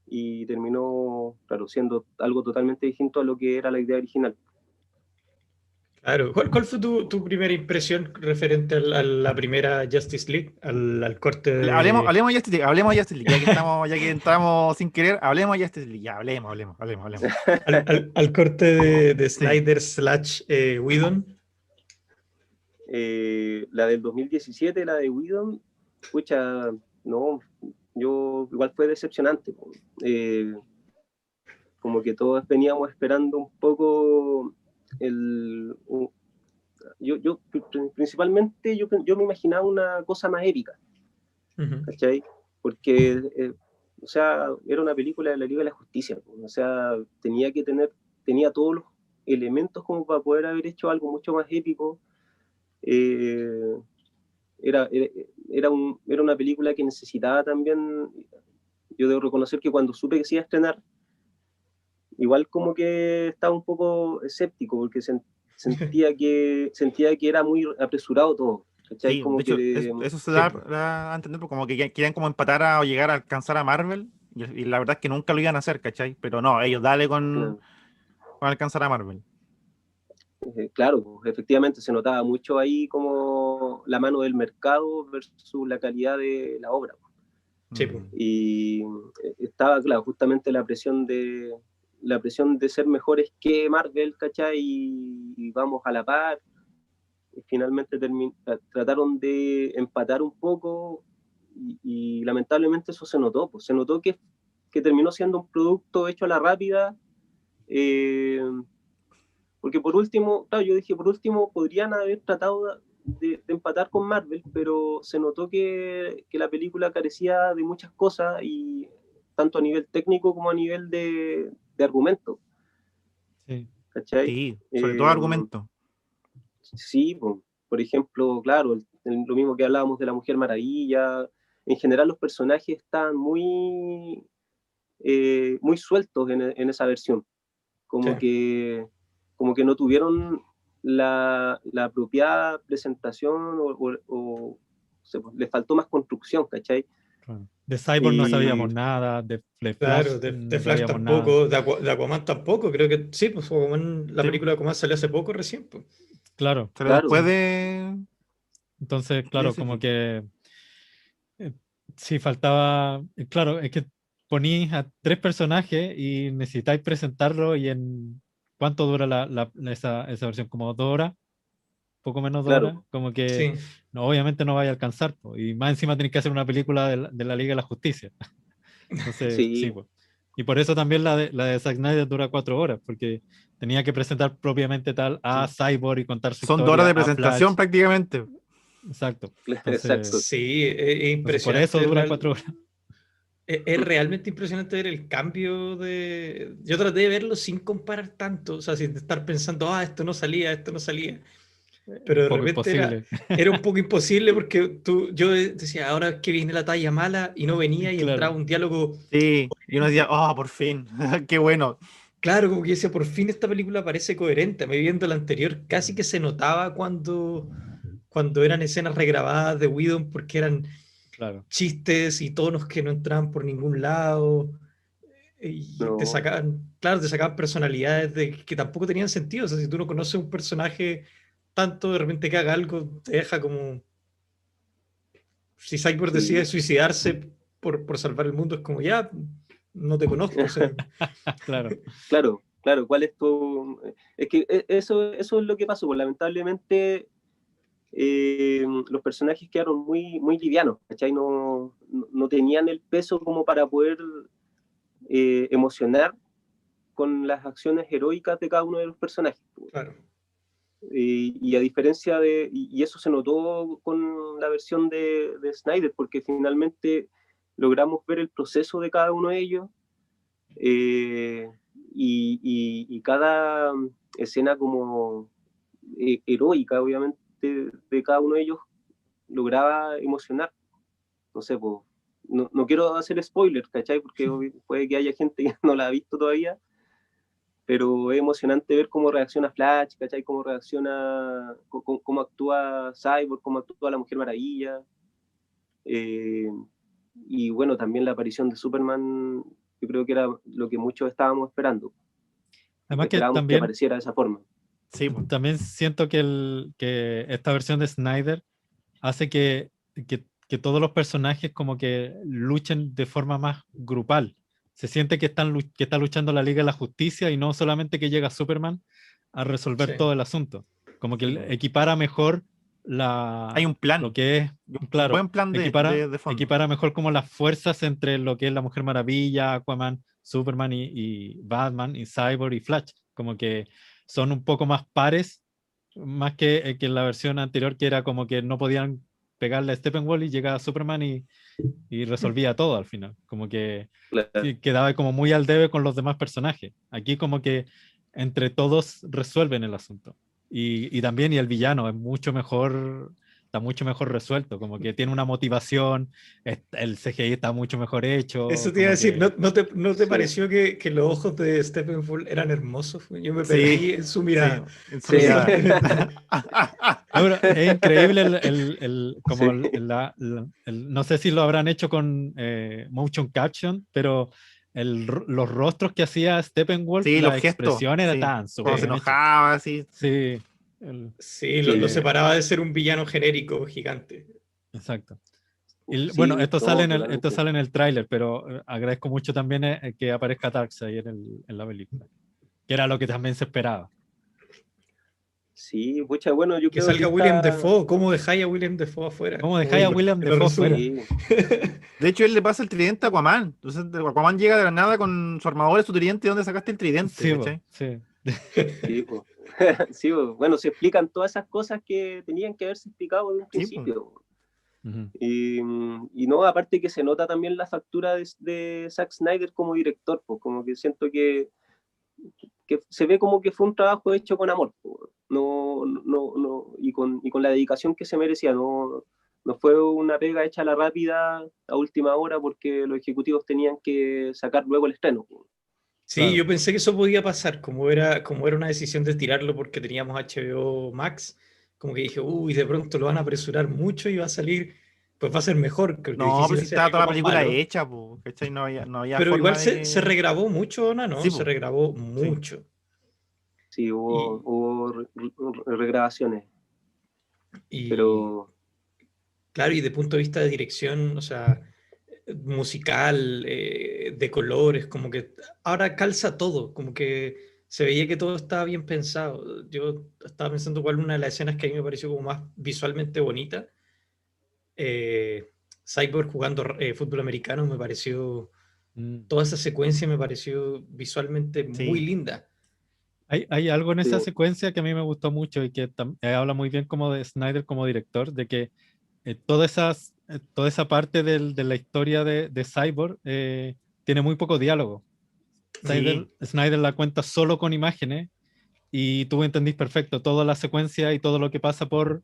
y terminó, claro, siendo algo totalmente distinto a lo que era la idea original. Claro. ¿Cuál fue tu primera impresión referente a la primera Justice League, al corte de... Hablemos de Justice League, ya que entramos sin querer, hablemos de Justice League, ya, hablemos. al corte de Snyder / Whedon? La del 2017, la de Whedon, pucha, no, yo igual fue decepcionante. Como que todos veníamos esperando un poco yo principalmente yo me imaginaba una cosa más épica, ¿cachai? Porque, o sea, era una película de la Liga de la Justicia, o sea, tenía todos los elementos como para poder haber hecho algo mucho más épico. Era una película que necesitaba también, yo debo reconocer que cuando supe que se iba a estrenar, igual como que estaba un poco escéptico, porque sentía que era muy apresurado todo. ¿Cachai? Sí, como de hecho, que, eso se da a entender como que querían como empatar o llegar a alcanzar a Marvel, y la verdad es que nunca lo iban a hacer, ¿cachai? Pero no, ellos dale con alcanzar a Marvel. Claro, pues, efectivamente se notaba mucho ahí como la mano del mercado versus la calidad de la obra. Sí. Y estaba, claro, justamente la presión de ser mejores que Marvel, ¿cachai? Y vamos a la par. Y finalmente trataron de empatar un poco y lamentablemente eso se notó. Pues se notó que terminó siendo un producto hecho a la rápida. Porque por último, claro, yo dije, por último podrían haber tratado de empatar con Marvel, pero se notó que la película carecía de muchas cosas, y tanto a nivel técnico como a nivel de argumento. Sí. ¿Cachai? Sí, sobre todo argumento. Sí, por ejemplo, claro, lo mismo que hablábamos de la Mujer Maravilla. En general los personajes están muy sueltos en esa versión. Como que no tuvieron la apropiada presentación o les faltó más construcción, ¿cachai? Claro. De Cyborg no sabíamos nada, de Flash, claro, de no Flash sabíamos tampoco, nada. de Aquaman tampoco, creo que sí, pues la película de Aquaman salió hace poco recién. Pues. Claro. Pero después de... Entonces, claro, como que sí faltaba, claro, es que ponís a 3 personajes y necesitáis presentarlo y en ¿cuánto dura esa versión? ¿Como 2 horas? Poco menos de 2 horas, Claro. como que Sí. no, obviamente no vaya a alcanzar, po, y más encima tenéis que hacer una película de la Liga de la Justicia. Entonces, sí, pues. Y por eso también la de Zack Snyder dura 4 horas, porque tenía que presentar propiamente tal a Cyborg y contar su Son 2 historia, horas de a presentación Flash. prácticamente. Exacto. Exacto. Sí, es Entonces, por impresionante. eso dura 4 horas. Es realmente impresionante ver el cambio de... Yo traté de verlo sin comparar tanto, o sea, sin estar pensando, esto no salía. Pero de Un poco repente imposible. era un poco imposible porque yo decía, ahora es que viene la talla mala y no venía y Claro. entraba un diálogo. Sí, y uno decía, por fin, qué bueno. Claro, como que decía, por fin esta película parece coherente. Me viendo la anterior, casi que se notaba cuando eran escenas regrabadas de Whedon porque eran Claro. chistes y tonos que no entraban por ningún lado. Y te sacaban personalidades que tampoco tenían sentido. O sea, si tú no conoces un personaje tanto, de repente que haga algo, te deja como... Si Cyborg decide suicidarse por salvar el mundo, es como, ya, no te conozco. O sea. Claro. Claro, ¿cuál es tu...? Es que eso es lo que pasó, pues lamentablemente los personajes quedaron muy livianos, ¿cachai? No tenían el peso como para poder emocionar con las acciones heroicas de cada uno de los personajes. Claro. Y a diferencia y eso se notó con la versión de Snyder, porque finalmente logramos ver el proceso de cada uno de ellos, y cada escena como heroica, obviamente, de cada uno de ellos lograba emocionar. No sé, pues, no quiero hacer spoilers, ¿cachai? Porque puede que haya gente que no la ha visto todavía, pero es emocionante ver cómo reacciona Flash, ¿cachai? Cómo reacciona, cómo actúa Cyborg, cómo actúa la Mujer Maravilla. Y bueno, también la aparición de Superman, yo creo que era lo que muchos estábamos esperando. Además que Esperábamos que también, apareciera de esa forma. Sí, pues. también siento que esta versión de Snyder hace que todos los personajes como que luchen de forma más grupal. Se siente que está luchando la Liga de la Justicia y no solamente que llega Superman a resolver Sí. todo el asunto. Como que Sí. equipara mejor Hay un plan. lo que es, Un claro, buen plan de fondo. equipara mejor como las fuerzas entre lo que es la Mujer Maravilla, Aquaman, Superman y Batman y Cyborg y Flash. Como que son un poco más pares, más que en la versión anterior, que era como que no podían pegarle a Steppenwolf y llegaba Superman y resolvía todo al final. Como que Claro. quedaba como muy al debe con los demás personajes. Aquí como que entre todos resuelven el asunto. Y también el villano es mucho mejor, está mucho mejor resuelto, como que tiene una motivación, el CGI está mucho mejor hecho. Eso te iba a decir, que... ¿no te Sí. pareció que los ojos de Steppenwolf eran hermosos? Yo me Sí, perdí en su mirada. sí, en su Sí. mirada. No, pero es increíble como Sí. no sé si lo habrán hecho con motion caption, pero los rostros que hacía Steppenwolf, Sí, los las gestos. expresiones Sí. estaban súper Cuando se bien hechas. enojaba, así. Sí, Sí, Sí. lo separaba de ser un villano genérico gigante. exacto. Sí, Bueno, esto no, sale en totalmente. el tráiler, pero agradezco mucho también que aparezca Darkseid en la película, que era lo que también se esperaba. Sí, pucha, bueno, yo Que creo que salga William Dafoe. ¿Cómo dejáis a William Dafoe afuera? ¿Cómo dejáis a William Que lo Dafoe resume. fuera? Sí, De hecho, él le pasa el tridente a Aquaman. Entonces, Aquaman llega de la nada con su armadura y su tridente. ¿Dónde sacaste el tridente? Sí, ¿Cachai? sí. sí, pues. Sí, pues. Bueno, se explican todas esas cosas que tenían que haberse explicado en un Sí, principio. Ujú. Y no, aparte que se nota también la factura de Zack Snyder como director, pues, como que siento que se ve como que fue un trabajo hecho con amor, pues. Y con la dedicación que se merecía, no fue una pega hecha a la rápida a última hora porque los ejecutivos tenían que sacar luego el estreno, pues. Sí, Claro. yo pensé que eso podía pasar, como era una decisión de tirarlo porque teníamos HBO Max, como que dije, uy, de pronto lo van a apresurar mucho y va a salir, pues va a ser mejor, porque No, pero difícil si hacer estaba toda algo la más película malo. hecha, pues, ¿cachai? No había Pero igual forma de se que. regrabó mucho, ¿no? Sí, Se pues. regrabó Sí. mucho. Sí, Y, hubo regrabaciones, y, pero claro, y de punto de vista de dirección, o sea, musical, de colores, como que ahora calza todo, como que se veía que todo estaba bien pensado. Yo estaba pensando cuál una de las escenas que a mí me pareció como más visualmente bonita. Cyborg jugando fútbol americano me pareció, Mm. toda esa secuencia me pareció visualmente muy Sí. linda. Hay algo en esa sí, secuencia que a mí me gustó mucho y que habla muy bien como de Snyder como director, de que toda esa parte de la historia de Cyborg tiene muy poco diálogo. Sí. Snyder la cuenta solo con imágenes y tú entendís perfecto toda la secuencia y todo lo que pasa por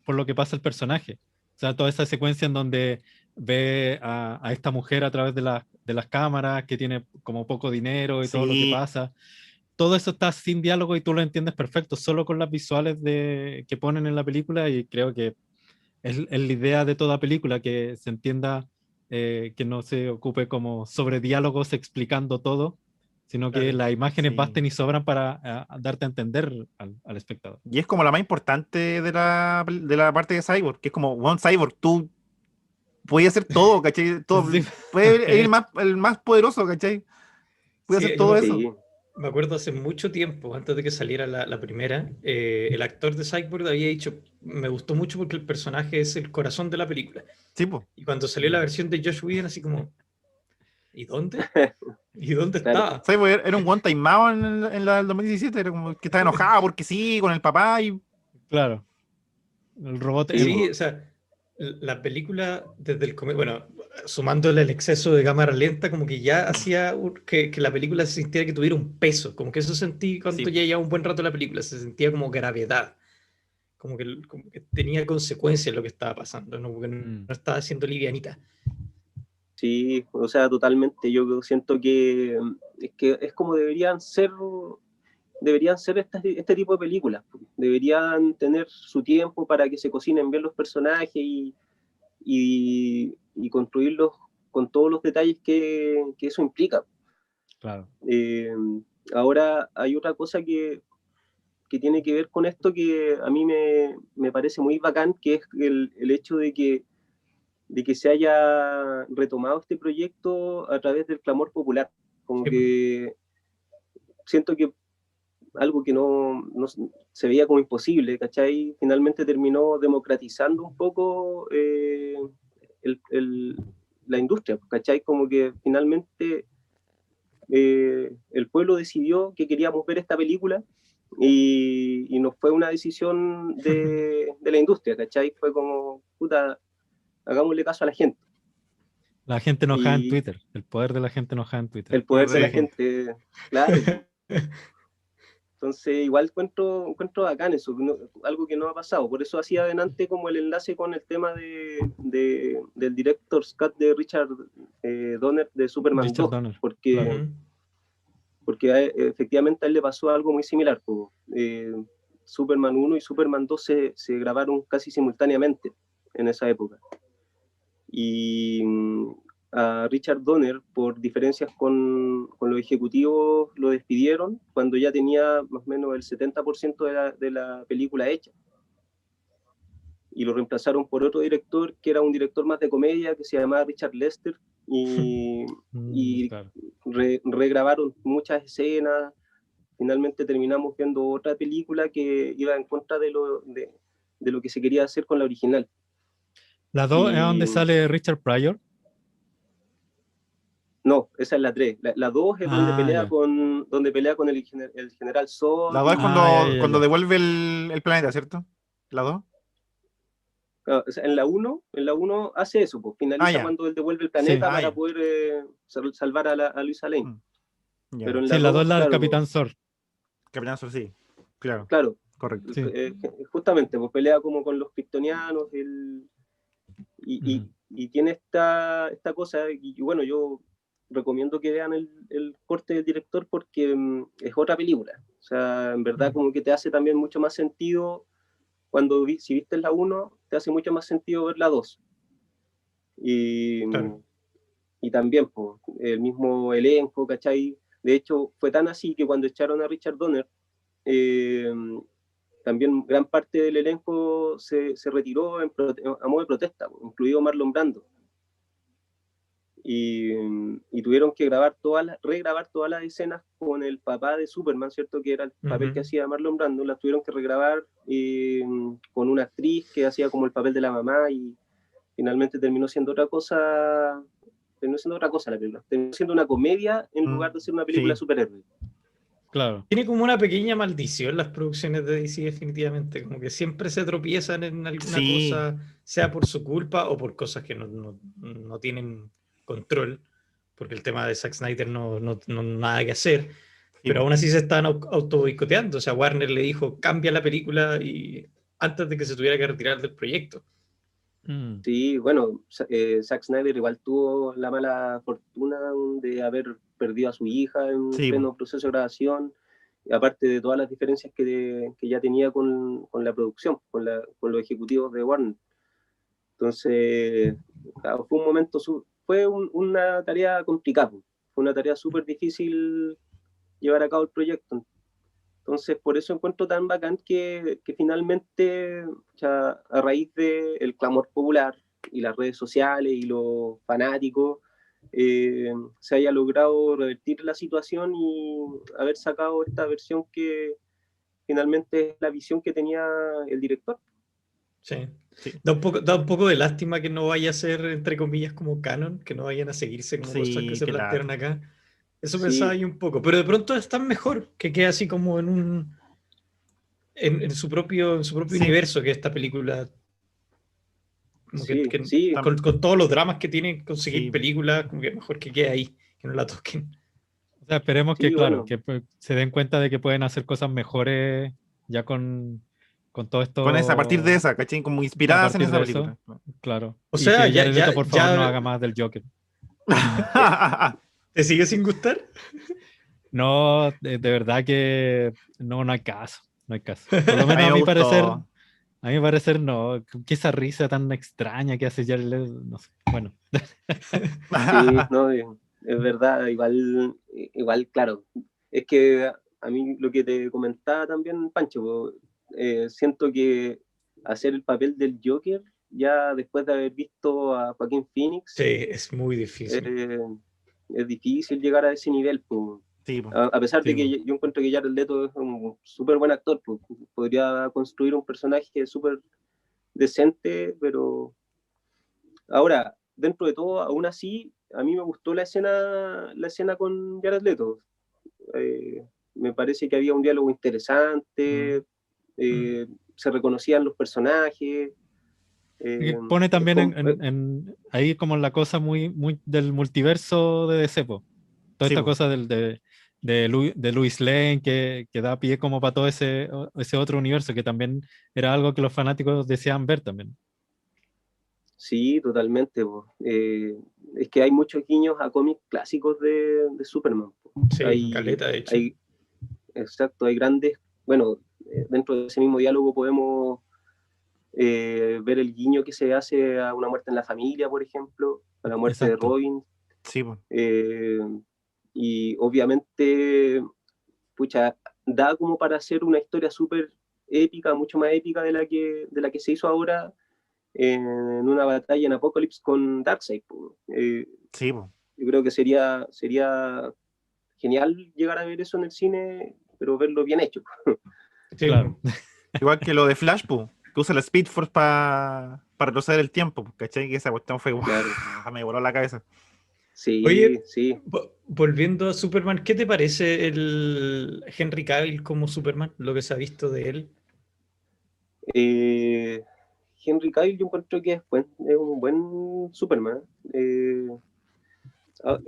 lo que pasa el personaje. O sea, toda esa secuencia en donde ve a esta mujer a través de las cámaras, que tiene como poco dinero y todo lo que Sí. pasa. Todo eso está sin diálogo y tú lo entiendes perfecto, solo con las visuales que ponen en la película, y creo que es la idea de toda película, que se entienda, que no se ocupe como sobre diálogos explicando todo, sino que Claro. las imágenes Sí. basten y sobran para darte a entender al espectador. Y es como la más importante de la parte de Cyborg, que es como, one Cyborg, tú podías hacer todo, ¿cachai? Todo, Sí. puedes ir el más poderoso, ¿cachai? Puedes hacer Sí, yo todo eso. sí, me acuerdo hace mucho tiempo, antes de que saliera la primera, el actor de Cyborg había dicho, me gustó mucho porque el personaje es el corazón de la película. Sí, pues. Y cuando salió la versión de Josh Whedon, así como, ¿y dónde? ¿Y dónde claro. estaba? Cyborg era un one timeado en la del 2017, era como que estaba enojado porque sí, con el papá y. Claro, el robot Sí, emo. Sí, po. o sea, la película desde el comienzo, bueno, sumándole el exceso de cámara lenta, como que ya hacía que la película se sintiera que tuviera un peso, como que eso sentí cuando Sí. ya llevaba un buen rato la película, se sentía como gravedad, como que tenía consecuencias lo que estaba pasando, ¿no? Porque no estaba siendo livianita. Sí, o sea, totalmente. Yo siento que es como deberían ser este tipo de películas. Deberían tener su tiempo para que se cocinen bien los personajes y construirlos con todos los detalles que eso implica. Claro. Ahora hay otra cosa que tiene que ver con esto que a mí me parece muy bacán, que es el hecho de que se haya retomado este proyecto a través del clamor popular. Como que siento que algo que no se veía como imposible, ¿cachai? Finalmente terminó democratizando un poco la industria, ¿cachai? Como que finalmente el pueblo decidió que queríamos ver esta película y no fue una decisión de la industria, ¿cachai? Fue como, puta, hagámosle caso a la gente. La gente enojada en Twitter, el poder de la gente enojada en Twitter. El poder de la gente, claro. Entonces, igual encuentro bacán eso, algo que no ha pasado. Por eso hacía adelante como el enlace con el tema del director's cut de Richard Donner de Superman Richard 2, Donner, porque, claro. porque efectivamente a él le pasó algo muy similar. Superman 1 y Superman 2 se grabaron casi simultáneamente en esa época. Y a Richard Donner, por diferencias con los ejecutivos, lo despidieron cuando ya tenía más o menos el 70% de la película hecha. Y lo reemplazaron por otro director, que era un director más de comedia, que se llamaba Richard Lester, y Claro. regrabaron muchas escenas. Finalmente terminamos viendo otra película que iba en contra de lo que se quería hacer con la original. ¿La 2 es donde sale Richard Pryor? No, esa es la 3. La 2 es donde pelea ya. con el general Zod. La 2 es cuando ya. devuelve el planeta, ¿cierto? La 2. O sea, en la 1 hace eso, pues finaliza cuando él devuelve el planeta para poder salvar a Luisa Lane. Yeah. Pero en Sí, la 2 es la del claro, Capitán Zor. Capitán Zor, sí. Claro. Claro. Correcto. Sí. Justamente, pues pelea como con los kryptonianos y tiene esta cosa, y bueno, yo recomiendo que vean el corte del director porque es otra película. O sea, en verdad como que te hace también mucho más sentido si viste la 1, te hace mucho más sentido ver la 2. Claro. Y también pues, el mismo elenco, ¿cachai? De hecho, fue tan así que cuando echaron a Richard Donner, también gran parte del elenco se retiró a modo de protesta, incluido Marlon Brando. Y tuvieron que regrabar todas las escenas con el papá de Superman, ¿cierto? Que era el papel que hacía Marlon Brando, las tuvieron que regrabar con una actriz que hacía como el papel de la mamá y finalmente terminó siendo otra cosa la película. Terminó siendo una comedia en lugar de ser una película de superhéroes. Claro. Tiene como una pequeña maldición las producciones de DC, definitivamente. Como que siempre se tropiezan en alguna cosa, sea por su culpa o por cosas que no tienen control, porque el tema de Zack Snyder no nada que hacer. Pero aún así se están auto boicoteando. O sea, Warner le dijo, cambia la película y antes de que se tuviera que retirar del proyecto. Sí, bueno, Zack Snyder igual tuvo la mala fortuna de haber perdido a su hija en pleno proceso de grabación, y aparte de todas las diferencias que ya tenía con la producción, con los ejecutivos de Warner. Entonces, claro, fue un momento, una tarea complicada, fue una tarea súper difícil llevar a cabo el proyecto. Entonces, por eso encuentro tan bacán que finalmente, a raíz del clamor popular y las redes sociales y los fanáticos, se haya logrado revertir la situación y haber sacado esta versión que finalmente es la visión que tenía el director. Sí. Da un poco de lástima que no vaya a ser, entre comillas, como canon, que no vayan a seguirse como cosas que se plantearon acá. Eso pensaba yo un poco, pero de pronto es tan mejor que quede así como en su propio universo que esta película. Como Sí, que sí, con todos los dramas que tiene conseguir Sí. películas, como que mejor que quede ahí, que no la toquen. O sea, esperemos Sí, que, claro, bueno. que se den cuenta de que pueden hacer cosas mejores ya con todo Con esa, a partir de esto, esa, ¿cachai? Como a inspiradas en partir esa de eso, película. claro. O Y sea, que Jared Leto, por favor, no haga más del Joker. ¿Te sigue sin gustar? No, de verdad que no, no hay caso, no hay caso. Por lo A menos mí a me mi parecer, gustó. a mi parecer no. Que esa risa tan extraña que hace Jared Leto, no sé. Bueno, Sí, no, es verdad, igual, claro. Es que a mí lo que te comentaba también, Pancho, siento que hacer el papel del Joker, ya después de haber visto a Joaquín Sí, Phoenix, es muy difícil. es difícil llegar a ese nivel, pues. Sí, po. A pesar sí, de que yo encuentro que Jared Leto es un súper buen actor, pues, podría construir un personaje súper decente, pero ahora, dentro de todo, aún así, a mí me gustó la escena con Jared Leto. Me parece que había un diálogo interesante, se reconocían los personajes. que pone Es también como, ahí como la cosa muy, muy del multiverso de DC, po. Toda Sí, esta po. cosa de Louis Lane que da pie como para todo ese otro universo que también era algo que los fanáticos deseaban ver también. sí, totalmente. Es que hay muchos guiños a cómics clásicos de Superman. Sí, caleta, de hecho. Exacto, hay grandes, bueno, dentro de ese mismo diálogo podemos ver el guiño que se hace a Una muerte en la familia, por ejemplo, a la muerte de Exacto. Robin, Sí, po. y obviamente, pucha, da como para hacer una historia súper épica, mucho más épica de la que se hizo ahora en una batalla en Apocalypse con Darkseid. Sí, po. Yo creo que sería genial llegar a ver eso en el cine, pero verlo bien hecho. Sí, Claro. Igual que lo de Flash, po, que usa la Speed Force para retroceder el tiempo, po, ¿cachai? Que esa cuestión fue, Claro. me voló la cabeza. Sí, Oye, sí. volviendo a Superman, ¿qué te parece el Henry Cavill como Superman? Lo que se ha visto de él. Henry Cavill yo encuentro que es un buen Superman. Ah,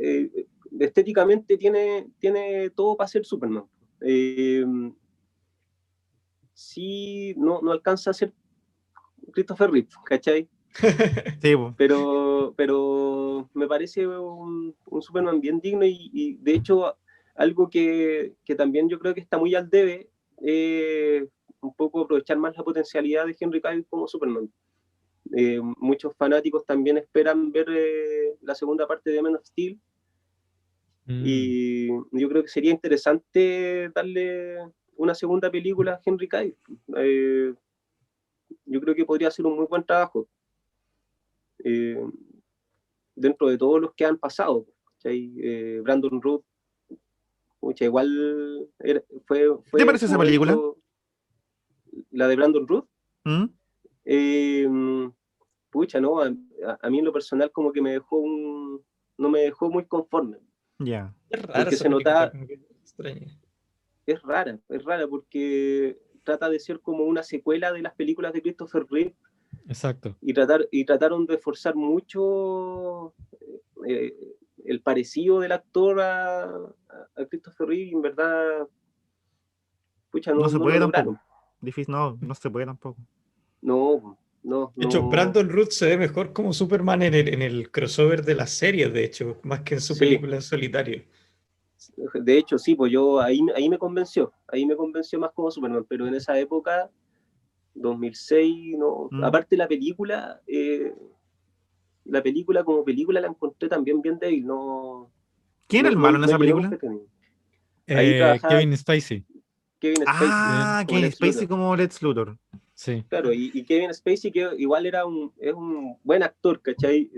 estéticamente tiene todo para ser Superman. Eh, sí, no alcanza a ser Christopher Reeve, ¿cachai? Sí, po. Pero me parece un Superman bien digno y de hecho algo que también yo creo que está muy al debe, un poco aprovechar más la potencialidad de Henry Cavill como Superman. Muchos fanáticos también esperan ver la segunda parte de Man of Steel y yo creo que sería interesante darle una segunda película a Henry Cavill. Yo creo que podría ser un muy buen trabajo. Eh, Dentro de todos los que han pasado. Brandon Root, igual ¿Qué te fue en parece su esa película? momento la de Brandon Root. ¿Mm? Eh, ¿no? A mí en lo personal como que no me dejó muy conforme, Ya. Es rara porque esa se película, nota, como que extraña. es rara porque trata de ser como una secuela de las películas de Christopher Reeve Exacto. y trataron de forzar mucho eh, el parecido del actor a Christopher Reeve, y en verdad, No se no lo puede lograron. tampoco. Difícil, no, no se puede tampoco. No, no, De hecho, no. Brandon Root se ve mejor como Superman en el crossover de las series, de hecho, más que en su Sí, película en solitario. de hecho, sí, pues yo ahí me convenció más como Superman, pero en esa época, 2006, no. ¿Mm? Aparte la película como película la encontré también bien débil, ¿Quién era el malo en me esa llenó película? entretenido. Ahí trabajaba Kevin Spacey. Kevin Spacey Ah, como Kevin Lex Spacey Luthor. como Lex Luthor. Sí. Claro, y Kevin Spacey, que igual es un buen actor, ¿cachai?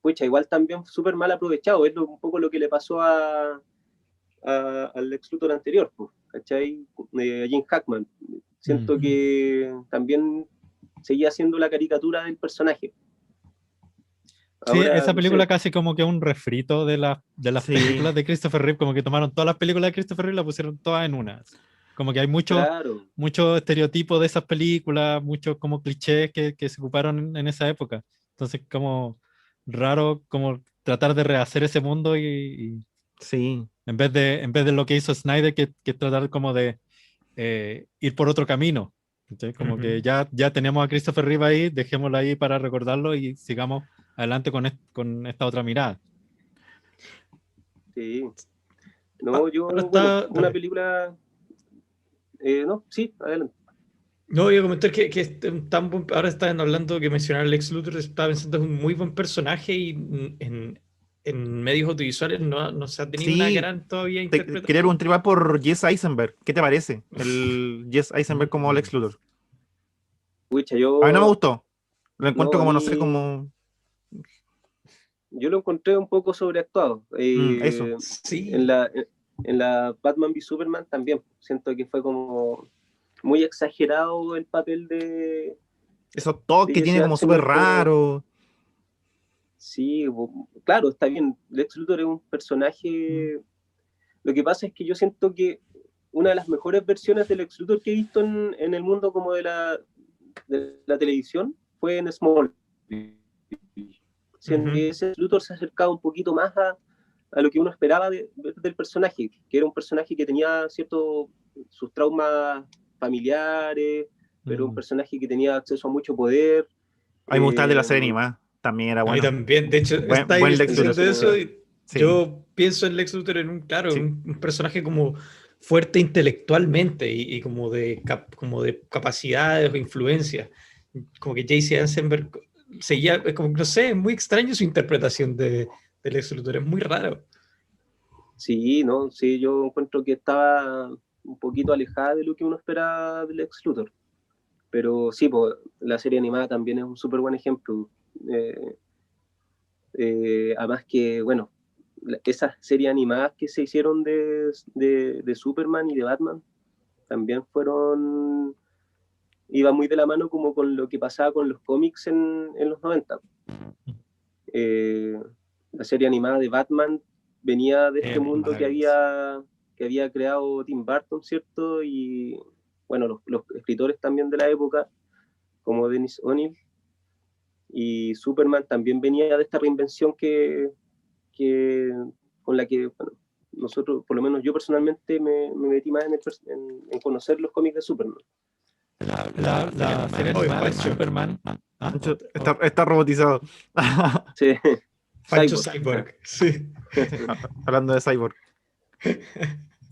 Pucha, igual también súper mal aprovechado, es un poco lo que le pasó al Lex Luthor anterior, pues, ¿cachai? A Jim Hackman. Siento que también seguía siendo la caricatura del personaje. Sí, Ahora, esa no película sé, casi como que un refrito de las Sí, películas de Christopher Reeve, como que tomaron todas las películas de Christopher Reeve y las pusieron todas en una. Como que hay Claro, mucho estereotipo de esas películas, muchos como clichés que se ocuparon en esa época. Entonces, como raro como tratar de rehacer ese mundo y Sí. en vez de lo que hizo Snyder, que tratar como de ir por otro camino. ¿Cachai? Como que ya tenemos a Christopher Reeve ahí, dejémoslo ahí para recordarlo y sigamos adelante con esta otra mirada. sí. No, Ahora yo, bueno, está, una dale. película... no, sí, adelante. No, voy a comentar que es ahora estaban hablando que mencionar al Lex Luthor, estaba pensando es un muy buen personaje y en medios audiovisuales no se ha tenido una Sí, gran todavía quería interpretación. preguntar por Jesse Eisenberg. ¿Qué te parece? El Jesse Eisenberg como Lex Luthor. Pucha, A mí no me gustó. Lo no, encuentro a como, no sé, mí, como... yo lo encontré un poco sobreactuado. eso. En Sí, la Batman v Superman también siento que fue como muy exagerado el papel Esos toques de que Jesse tiene como súper Eisenberg como, raro. sí, claro, está bien, Lex Luthor es un Mm. personaje, lo que pasa es que yo siento que una de las mejores versiones del Lex Luthor que he visto en el mundo como de la televisión fue en Smallville. ujú. Ese Luthor se ha acercado un poquito más a lo que uno esperaba del personaje, que era un personaje que tenía sus traumas familiares, pero un Mm. personaje que tenía acceso a mucho poder. A mí me gustaba el de la eh, serie animada. También era A mí bueno. también, de hecho, Buen estáis Lex el de la Luthor. diciendo serie Sí, eso animada. y sí, yo pienso en Lex Luthor claro, sí. un personaje como fuerte intelectualmente y como como de capacidades o influencias. Como que J.C. Eisenberg seguía, es como, no sé, es muy extraño su interpretación de Lex Luthor, es muy raro. Sí, no, sí, yo encuentro que estaba un poquito alejada de lo que uno espera del Lex Luthor. Pero sí, pues, la serie animada también es un súper buen ejemplo. Eh, Además que, bueno, esas series animadas que se hicieron de Superman y de Batman también iba muy de la mano como con lo que pasaba con los cómics en los 90. Eh, la serie animada de Batman venía de este mundo que Maravilloso. había creado Tim Burton, ¿cierto? Y bueno, los escritores también de la época, como Dennis O'Neil, y Superman también venía de esta reinvención que con la que bueno, nosotros, por lo menos yo personalmente, me metí más en conocer los cómics de Superman. La serie Oye, animada de Pancho, Superman. ¿Ah? Pancho está robotizado. Sí, Pancho Cyborg. Cyborg, sí. Sí, hablando de Cyborg.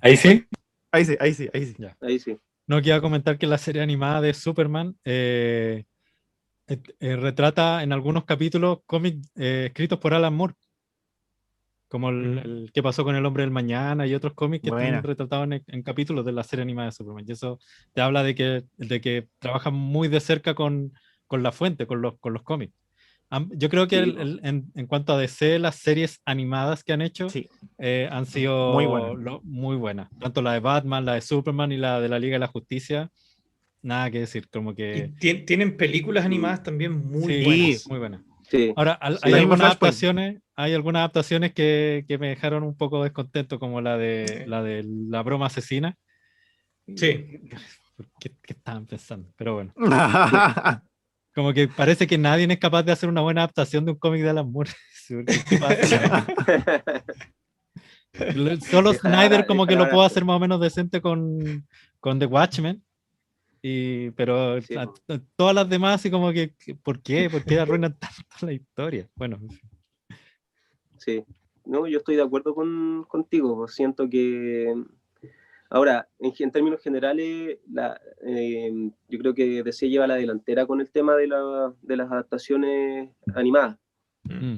Ahí sí. Ahí sí, ahí sí, ahí sí. Ya. Ahí sí. No, quiero comentar que la serie animada de Superman retrata en algunos capítulos cómics escritos por Alan Moore, como el que pasó con El Hombre del Mañana y otros cómics que están Buena. retratados en capítulos de la serie animada de Superman. Y eso te habla de que trabajan muy de cerca con la fuente, con los cómics. Yo creo que Sí, en cuanto a DC, las series animadas que han hecho Sí, han muy buena. sido muy buenas. Tanto la de Batman, la de Superman y la de la Liga de la Justicia. Nada que decir, como Y que tienen películas mm, animadas también muy sí, Sí, buenas. muy buenas. sí, Ahora, hay sí. la misma algunas Flashpoint. adaptaciones que me dejaron un poco descontento, como la de la broma asesina. Sí. ¿Qué estaban pensando? Pero bueno, como que parece que nadie es capaz de hacer una buena adaptación de un cómic de Alan Moore. ¿Qué pasa? Solo Snyder como que Déjala lo puede hablar. hacer más o menos decente con The Watchmen. Pero Sí, todas las demás, así como que ¿por qué? ¿Por qué arruinan tanto la historia? Bueno, en fin. sí. No, yo estoy de acuerdo contigo. Siento que ahora, en términos generales, yo creo que DC lleva la delantera con el tema de las adaptaciones animadas. Mm,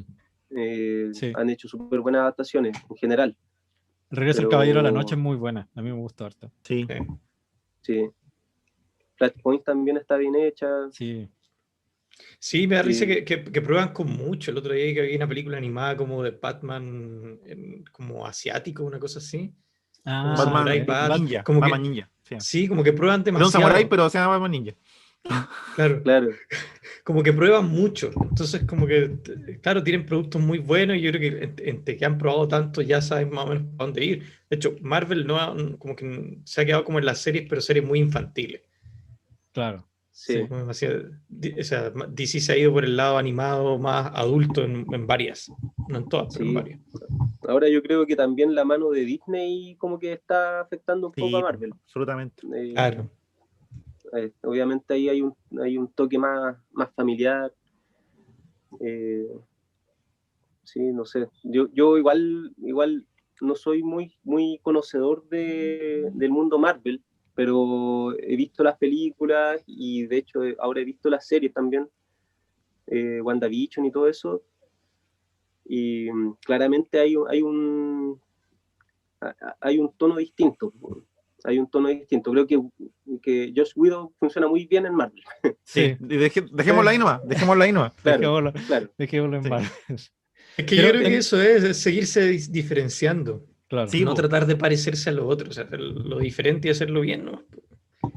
sí. Han hecho súper buenas adaptaciones en general, El regreso del Caballero de la Noche pero es muy buena. A mí me gusta harto. Sí. Sí. sí. Flashpoint también está bien hecha. Sí. Sí, me da risa eh, que prueban con mucho. El otro día que había una película animada como de Batman, como asiático, una cosa así. Como Ah, Samurai Batman Bat. Ninja. Como Batman que, Ninja. Sí. sí, como que prueban Era un samurái, demasiado. pero se llama Batman Ninja. Claro. Claro, Como que prueban mucho. Entonces, como que, claro, tienen productos muy buenos y yo creo que entre que han probado tanto ya saben más o menos para dónde ir. De hecho, Marvel no como que se ha quedado como en las series, pero series muy infantiles. Claro, sí. sí. Como o sea, DC se ha ido por el lado animado más adulto en varias. No en todas, pero en Sí, varias. ahora yo creo que también la mano de Disney como que está afectando un poco a Sí, Marvel. absolutamente. Claro. Obviamente ahí hay un toque más familiar. eh, sí, no sé. Yo igual no soy muy conocedor del mundo Marvel, pero he visto las películas y de hecho ahora he visto las series también, WandaVision y todo eso. Y claramente hay un tono distinto. Hay un tono distinto. Creo que Josh Whedon funciona muy bien en Marvel. Sí, Sí, y dejémoslo ahí nomás, dejémoslo ahí nomás. Claro, dejémoslo, claro. dejémoslo en Sí. Marvel. Es que yo creo que Tengo, eso es seguirse diferenciando. claro, Sí, No po. tratar de parecerse a lo otro, o sea, lo diferente y hacerlo bien, ¿no?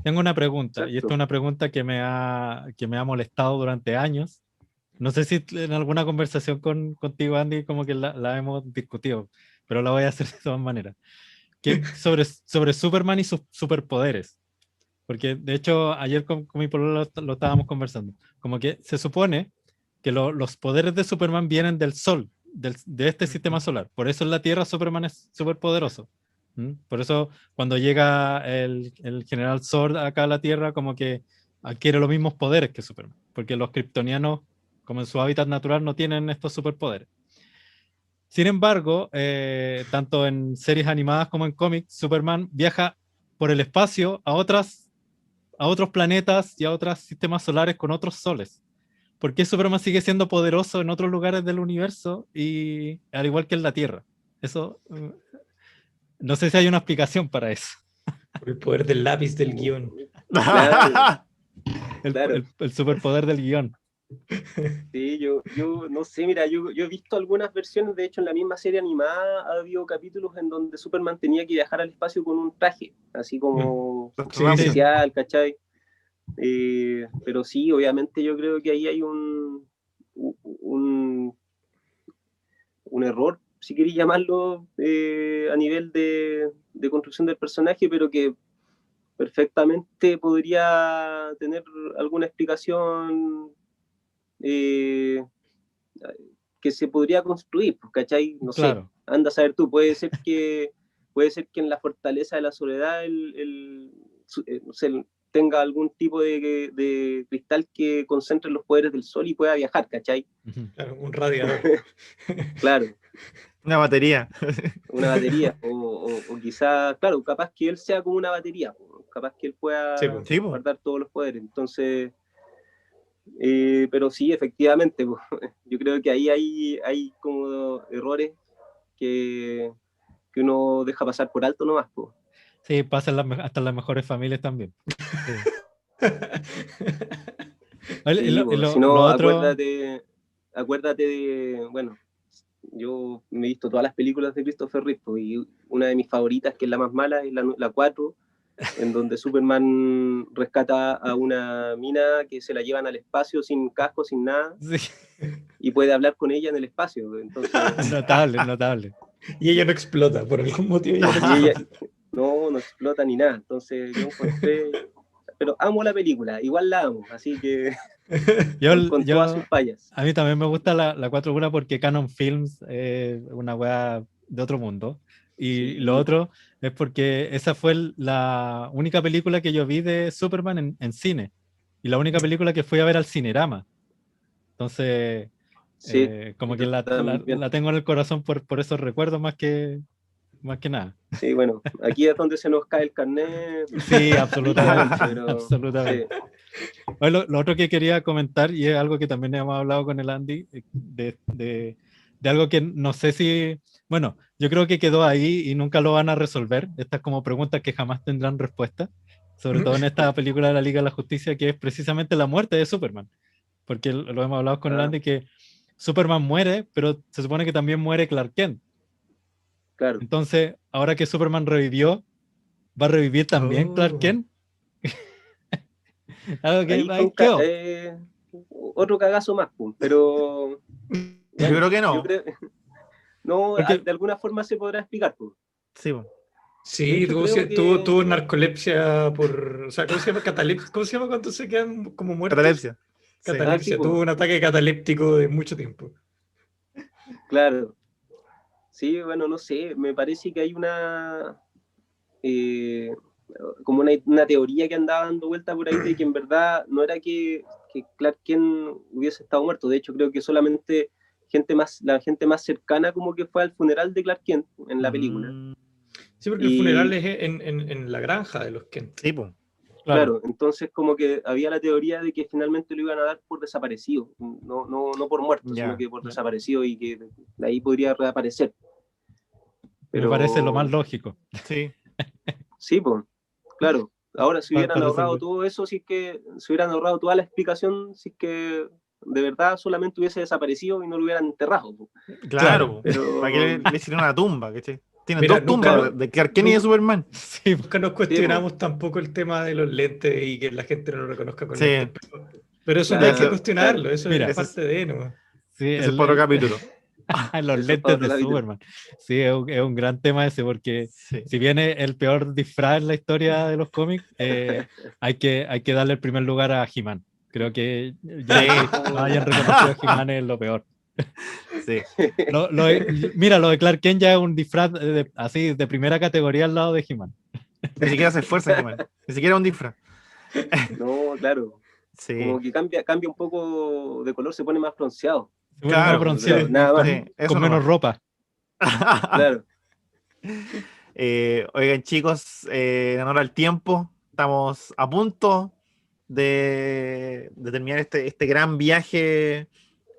tengo una pregunta, y esta es Exacto. una pregunta que me ha molestado durante años. No sé si en alguna conversación contigo, Andy, como que la hemos discutido, pero la voy a hacer de todas maneras. Sobre Superman y sus superpoderes. Porque de hecho ayer con mi polola lo estábamos conversando. Como que se supone que los poderes de Superman vienen del Sol, de este sistema solar. Por eso en la Tierra Superman es súper poderoso. Por eso cuando llega el general Zod acá a la Tierra, como que adquiere los mismos poderes que Superman. Porque los kryptonianos, como en su hábitat natural, no tienen estos superpoderes. Sin embargo, tanto en series animadas como en cómics, Superman viaja por el espacio a otros planetas y a otros sistemas solares con otros soles. ¿Por qué Superman sigue siendo poderoso en otros lugares del universo y al igual que en la Tierra? Eso, no sé si hay una explicación para eso. Por el poder del lápiz del guión. Claro, El, claro. el superpoder del guión. Sí, yo no sé, mira, yo he visto algunas versiones, de hecho en la misma serie animada ha habido capítulos en donde Superman tenía que viajar al espacio con un traje, así como Sí, sí. especial, ¿cachai? Pero sí, obviamente yo creo que ahí hay un, un error, si queréis llamarlo, a nivel de construcción del personaje, pero que perfectamente podría tener alguna explicación eh, que se podría construir, pues, ¿cachai? No sé, Claro. anda a saber tú, puede ser que en la fortaleza de la soledad no sé, tenga algún tipo de cristal que concentre los poderes del sol y pueda viajar, ¿cachai? Claro, un radiador. Claro, Una batería. una batería, o quizás, claro, capaz que él sea como una batería, capaz que él Sí, pueda pues. Sí, po. guardar todos los poderes, entonces... pero sí, efectivamente, yo creo que ahí hay como errores que, que uno deja pasar por alto nomás. Sí, pasa hasta en las mejores familias también. Sí. Sí, si Lo no, otro, acuérdate de, bueno, yo me he visto todas las películas de Christopher Reeve y una de mis favoritas, que es la más mala, es la 4, en donde Superman rescata a una mina que se la llevan al espacio sin casco, sin nada, sí, y puede hablar con ella en el espacio. Entonces, notable, notable. Y ella no explota, por algún motivo ella no y ella explota. no explota ni nada. Entonces yo encontré, pero amo la película, igual la amo, así que Yo, con todas sus yo, fallas. a mí también me gusta la 4.1 porque Canon Films es una weá de otro mundo. Y lo Sí, otro es porque esa fue la única película que yo vi de Superman en cine. Y la única película que fui a ver al Cinerama. Entonces, sí, como que yo también. la tengo en el corazón por esos recuerdos más que nada. Sí, bueno, aquí es donde se nos cae el carnet, Sí, absolutamente, pero sí, absolutamente. Bueno, lo otro que quería comentar, y es algo que también hemos hablado con el Andy, de algo que no sé si, bueno, yo creo que quedó ahí y nunca lo van a resolver. Estas como preguntas que jamás tendrán respuesta, sobre todo en esta película de la Liga de la Justicia, que es precisamente la muerte de Superman. Porque lo hemos hablado con el ah, Andy, que Superman muere, pero se supone que también muere Clark Kent. claro. Entonces, ahora que Superman revivió, ¿va a revivir también Clark Oh. Kent? Algo que, ahí ahí con quedó. otro cagazo más, pues, pero Yo creo que yo no. creo, no, Porque- de alguna forma se podrá explicar, pues. Sí, po. De Sí, hecho, tuvo, creo que tuvo narcolepsia por. O sea, ¿cómo se llama? ¿Cómo se llama cuando se quedan como muertos? Catalepsia. Sí. Catalepsia. sí, po. Tuvo un ataque cataléptico de mucho tiempo. Claro. Sí, bueno, no sé, me parece que hay como una teoría que andaba dando vuelta por ahí de que en verdad no era que Clark Kent hubiese estado muerto. De hecho, creo que solamente la gente más cercana como que fue al funeral de Clark Kent en la película. Sí, porque el Y funeral es en la granja de los Kent. Sí, po. claro, entonces como que había la teoría de que finalmente lo iban a dar por desaparecido, no por muerto, Ya. sino que por desaparecido y que de ahí podría reaparecer. Me parece lo más lógico. Sí. Sí, pues, claro. Ahora, si hubieran Para ahorrado resolver. todo eso, si es que se hubieran ahorrado toda la explicación, si es que de verdad solamente hubiese desaparecido y no lo hubieran enterrado, po. Claro. Pero ¿Para qué le hicieron una tumba? ¿Cachai? Tienen Mira, dos tumbas nunca- de Clark Kent y de Superman. Sí, Nunca nos cuestionamos tampoco el tema de los lentes y que la gente no lo reconozca con Sí. lentes. Pero eso no Claro, hay que cuestionarlo, eso Mira, es parte de, ¿no? sí, Ese es para otro capítulo. los Eso es lentes para de otro capítulo. Superman. Sí, es un gran tema ese, porque Sí. si bien es el peor disfraz en la historia de los cómics, hay que darle el primer lugar a He-Man. Creo que ya que no hayan reconocido a He-Man es lo peor. Sí. Mira, lo de Clark Kent ya es un disfraz así de primera categoría al lado de He-Man. Ni siquiera se esfuerza, He-Man. Ni siquiera un disfraz. No, claro. Sí. Como que cambia un poco de color, se pone más bronceado. Se pone Claro, más bronceado, pero nada más. Sí, eso con menos nomás. ropa. Claro. Oigan, chicos, en honor al tiempo, estamos a punto de terminar este gran viaje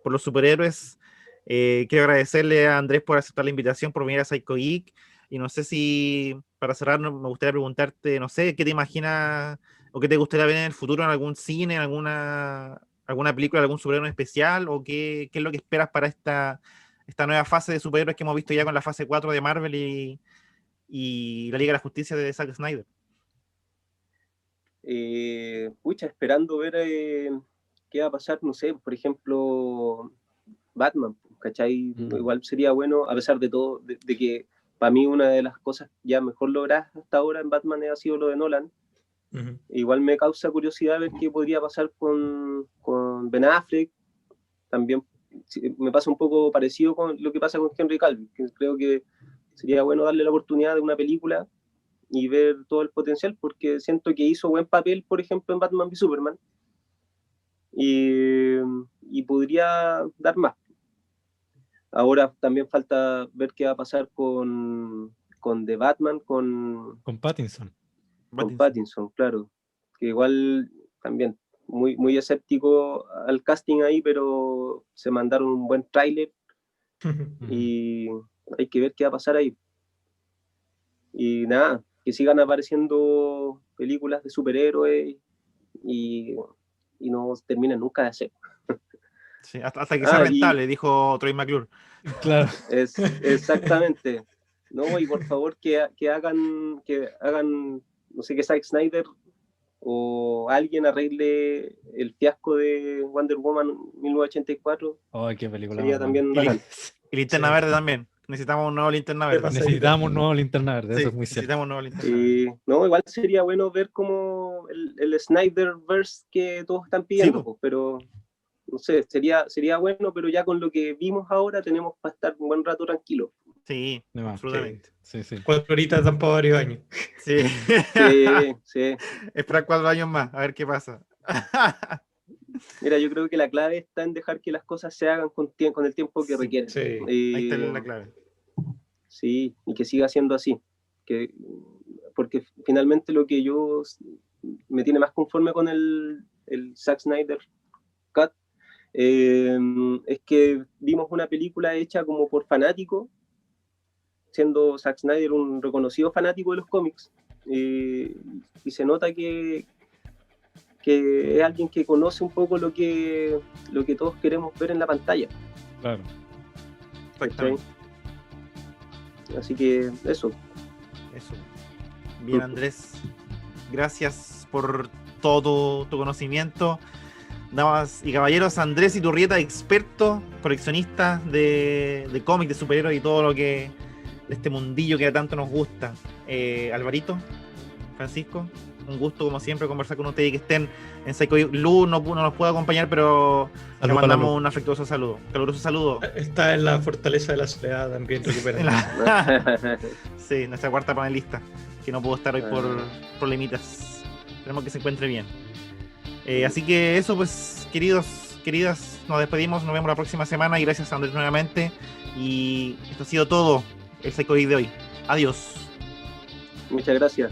por los superhéroes. Quiero agradecerle a Andrés por aceptar la invitación, por venir a Psycho Geek. Y no sé si, para cerrar, me gustaría preguntarte, no sé, ¿qué te imaginas o qué te gustaría ver en el futuro en algún cine, en alguna película, algún superhéroe en especial? ¿O qué es lo que esperas para esta nueva fase de superhéroes que hemos visto ya con la fase 4 de Marvel y la Liga de la Justicia de Zack Snyder? Pucha, esperando ver qué va a pasar, no sé, por ejemplo, Batman, ¿cachai? Igual sería bueno, a pesar de todo, de que para mí una de las cosas ya mejor logradas hasta ahora en Batman ha sido lo de Nolan. Igual me causa curiosidad ver qué podría pasar con Ben Affleck. También me pasa un poco parecido con lo que pasa con Henry Cavill, que creo que sería bueno darle la oportunidad de una película y ver todo el potencial, porque siento que hizo buen papel, por ejemplo, en Batman v Superman, y podría dar más. Ahora también falta ver qué va a pasar con The Batman, con Pattinson. Pattinson, claro, que igual también muy escéptico al casting ahí, pero se mandaron un buen tráiler y hay que ver qué va a pasar ahí. Y nada, que sigan apareciendo películas de superhéroes y no terminen nunca de hacer. Sí, hasta que sea rentable, dijo Troy McClure. Claro. Exactamente. No, y por favor que hagan, no sé, que Zack Snyder o alguien arregle el fiasco de Wonder Woman 1984. Oh, qué película. Sería también bacán. Y Linterna Verde también. Necesitamos un nuevo Linterna Verde. Necesitamos un nuevo Linterna Verde, Sí, eso es muy cierto. necesitamos un nuevo Linterna Verde. No, igual sería bueno ver como el Snyderverse que todos están pidiendo, Sí, pero no sé, sería bueno, pero ya con lo que vimos ahora tenemos para estar un buen rato tranquilos. Sí, absolutamente. Sí. 4 horitas dan para varios años. Sí. Sí. Esperar 4 años más, a ver qué pasa. Mira, yo creo que la clave está en dejar que las cosas se hagan con el tiempo que requieren. Sí. Ahí está la clave. Sí, y que siga siendo así. Porque finalmente lo que yo me tiene más conforme con el Zack Snyder Cut es que vimos una película hecha como por fanáticos, siendo Zack Snyder un reconocido fanático de los cómics, y se nota que es alguien que conoce un poco lo que todos queremos ver en la pantalla. Claro. Exactamente. Así que eso. Bien, Andrés, gracias por todo tu conocimiento. Damas y caballeros, Andrés Iturrieta, experto, coleccionista de cómics, de superhéroes y todo lo que de este mundillo que tanto nos gusta. Alvarito, Francisco, un gusto como siempre conversar con ustedes y que estén en Psycho Geek. Lu no nos puede acompañar, pero le mandamos un afectuoso saludo, caluroso saludo. Está en la fortaleza de la soledad también recuperando. Sí, nuestra cuarta panelista, que no pudo estar hoy por problemitas. Esperemos que se encuentre bien. Así que eso, pues, queridas, nos despedimos, nos vemos la próxima semana y gracias a Andrés nuevamente. Y esto ha sido todo el Psycho Geek de hoy. Adiós. Muchas gracias.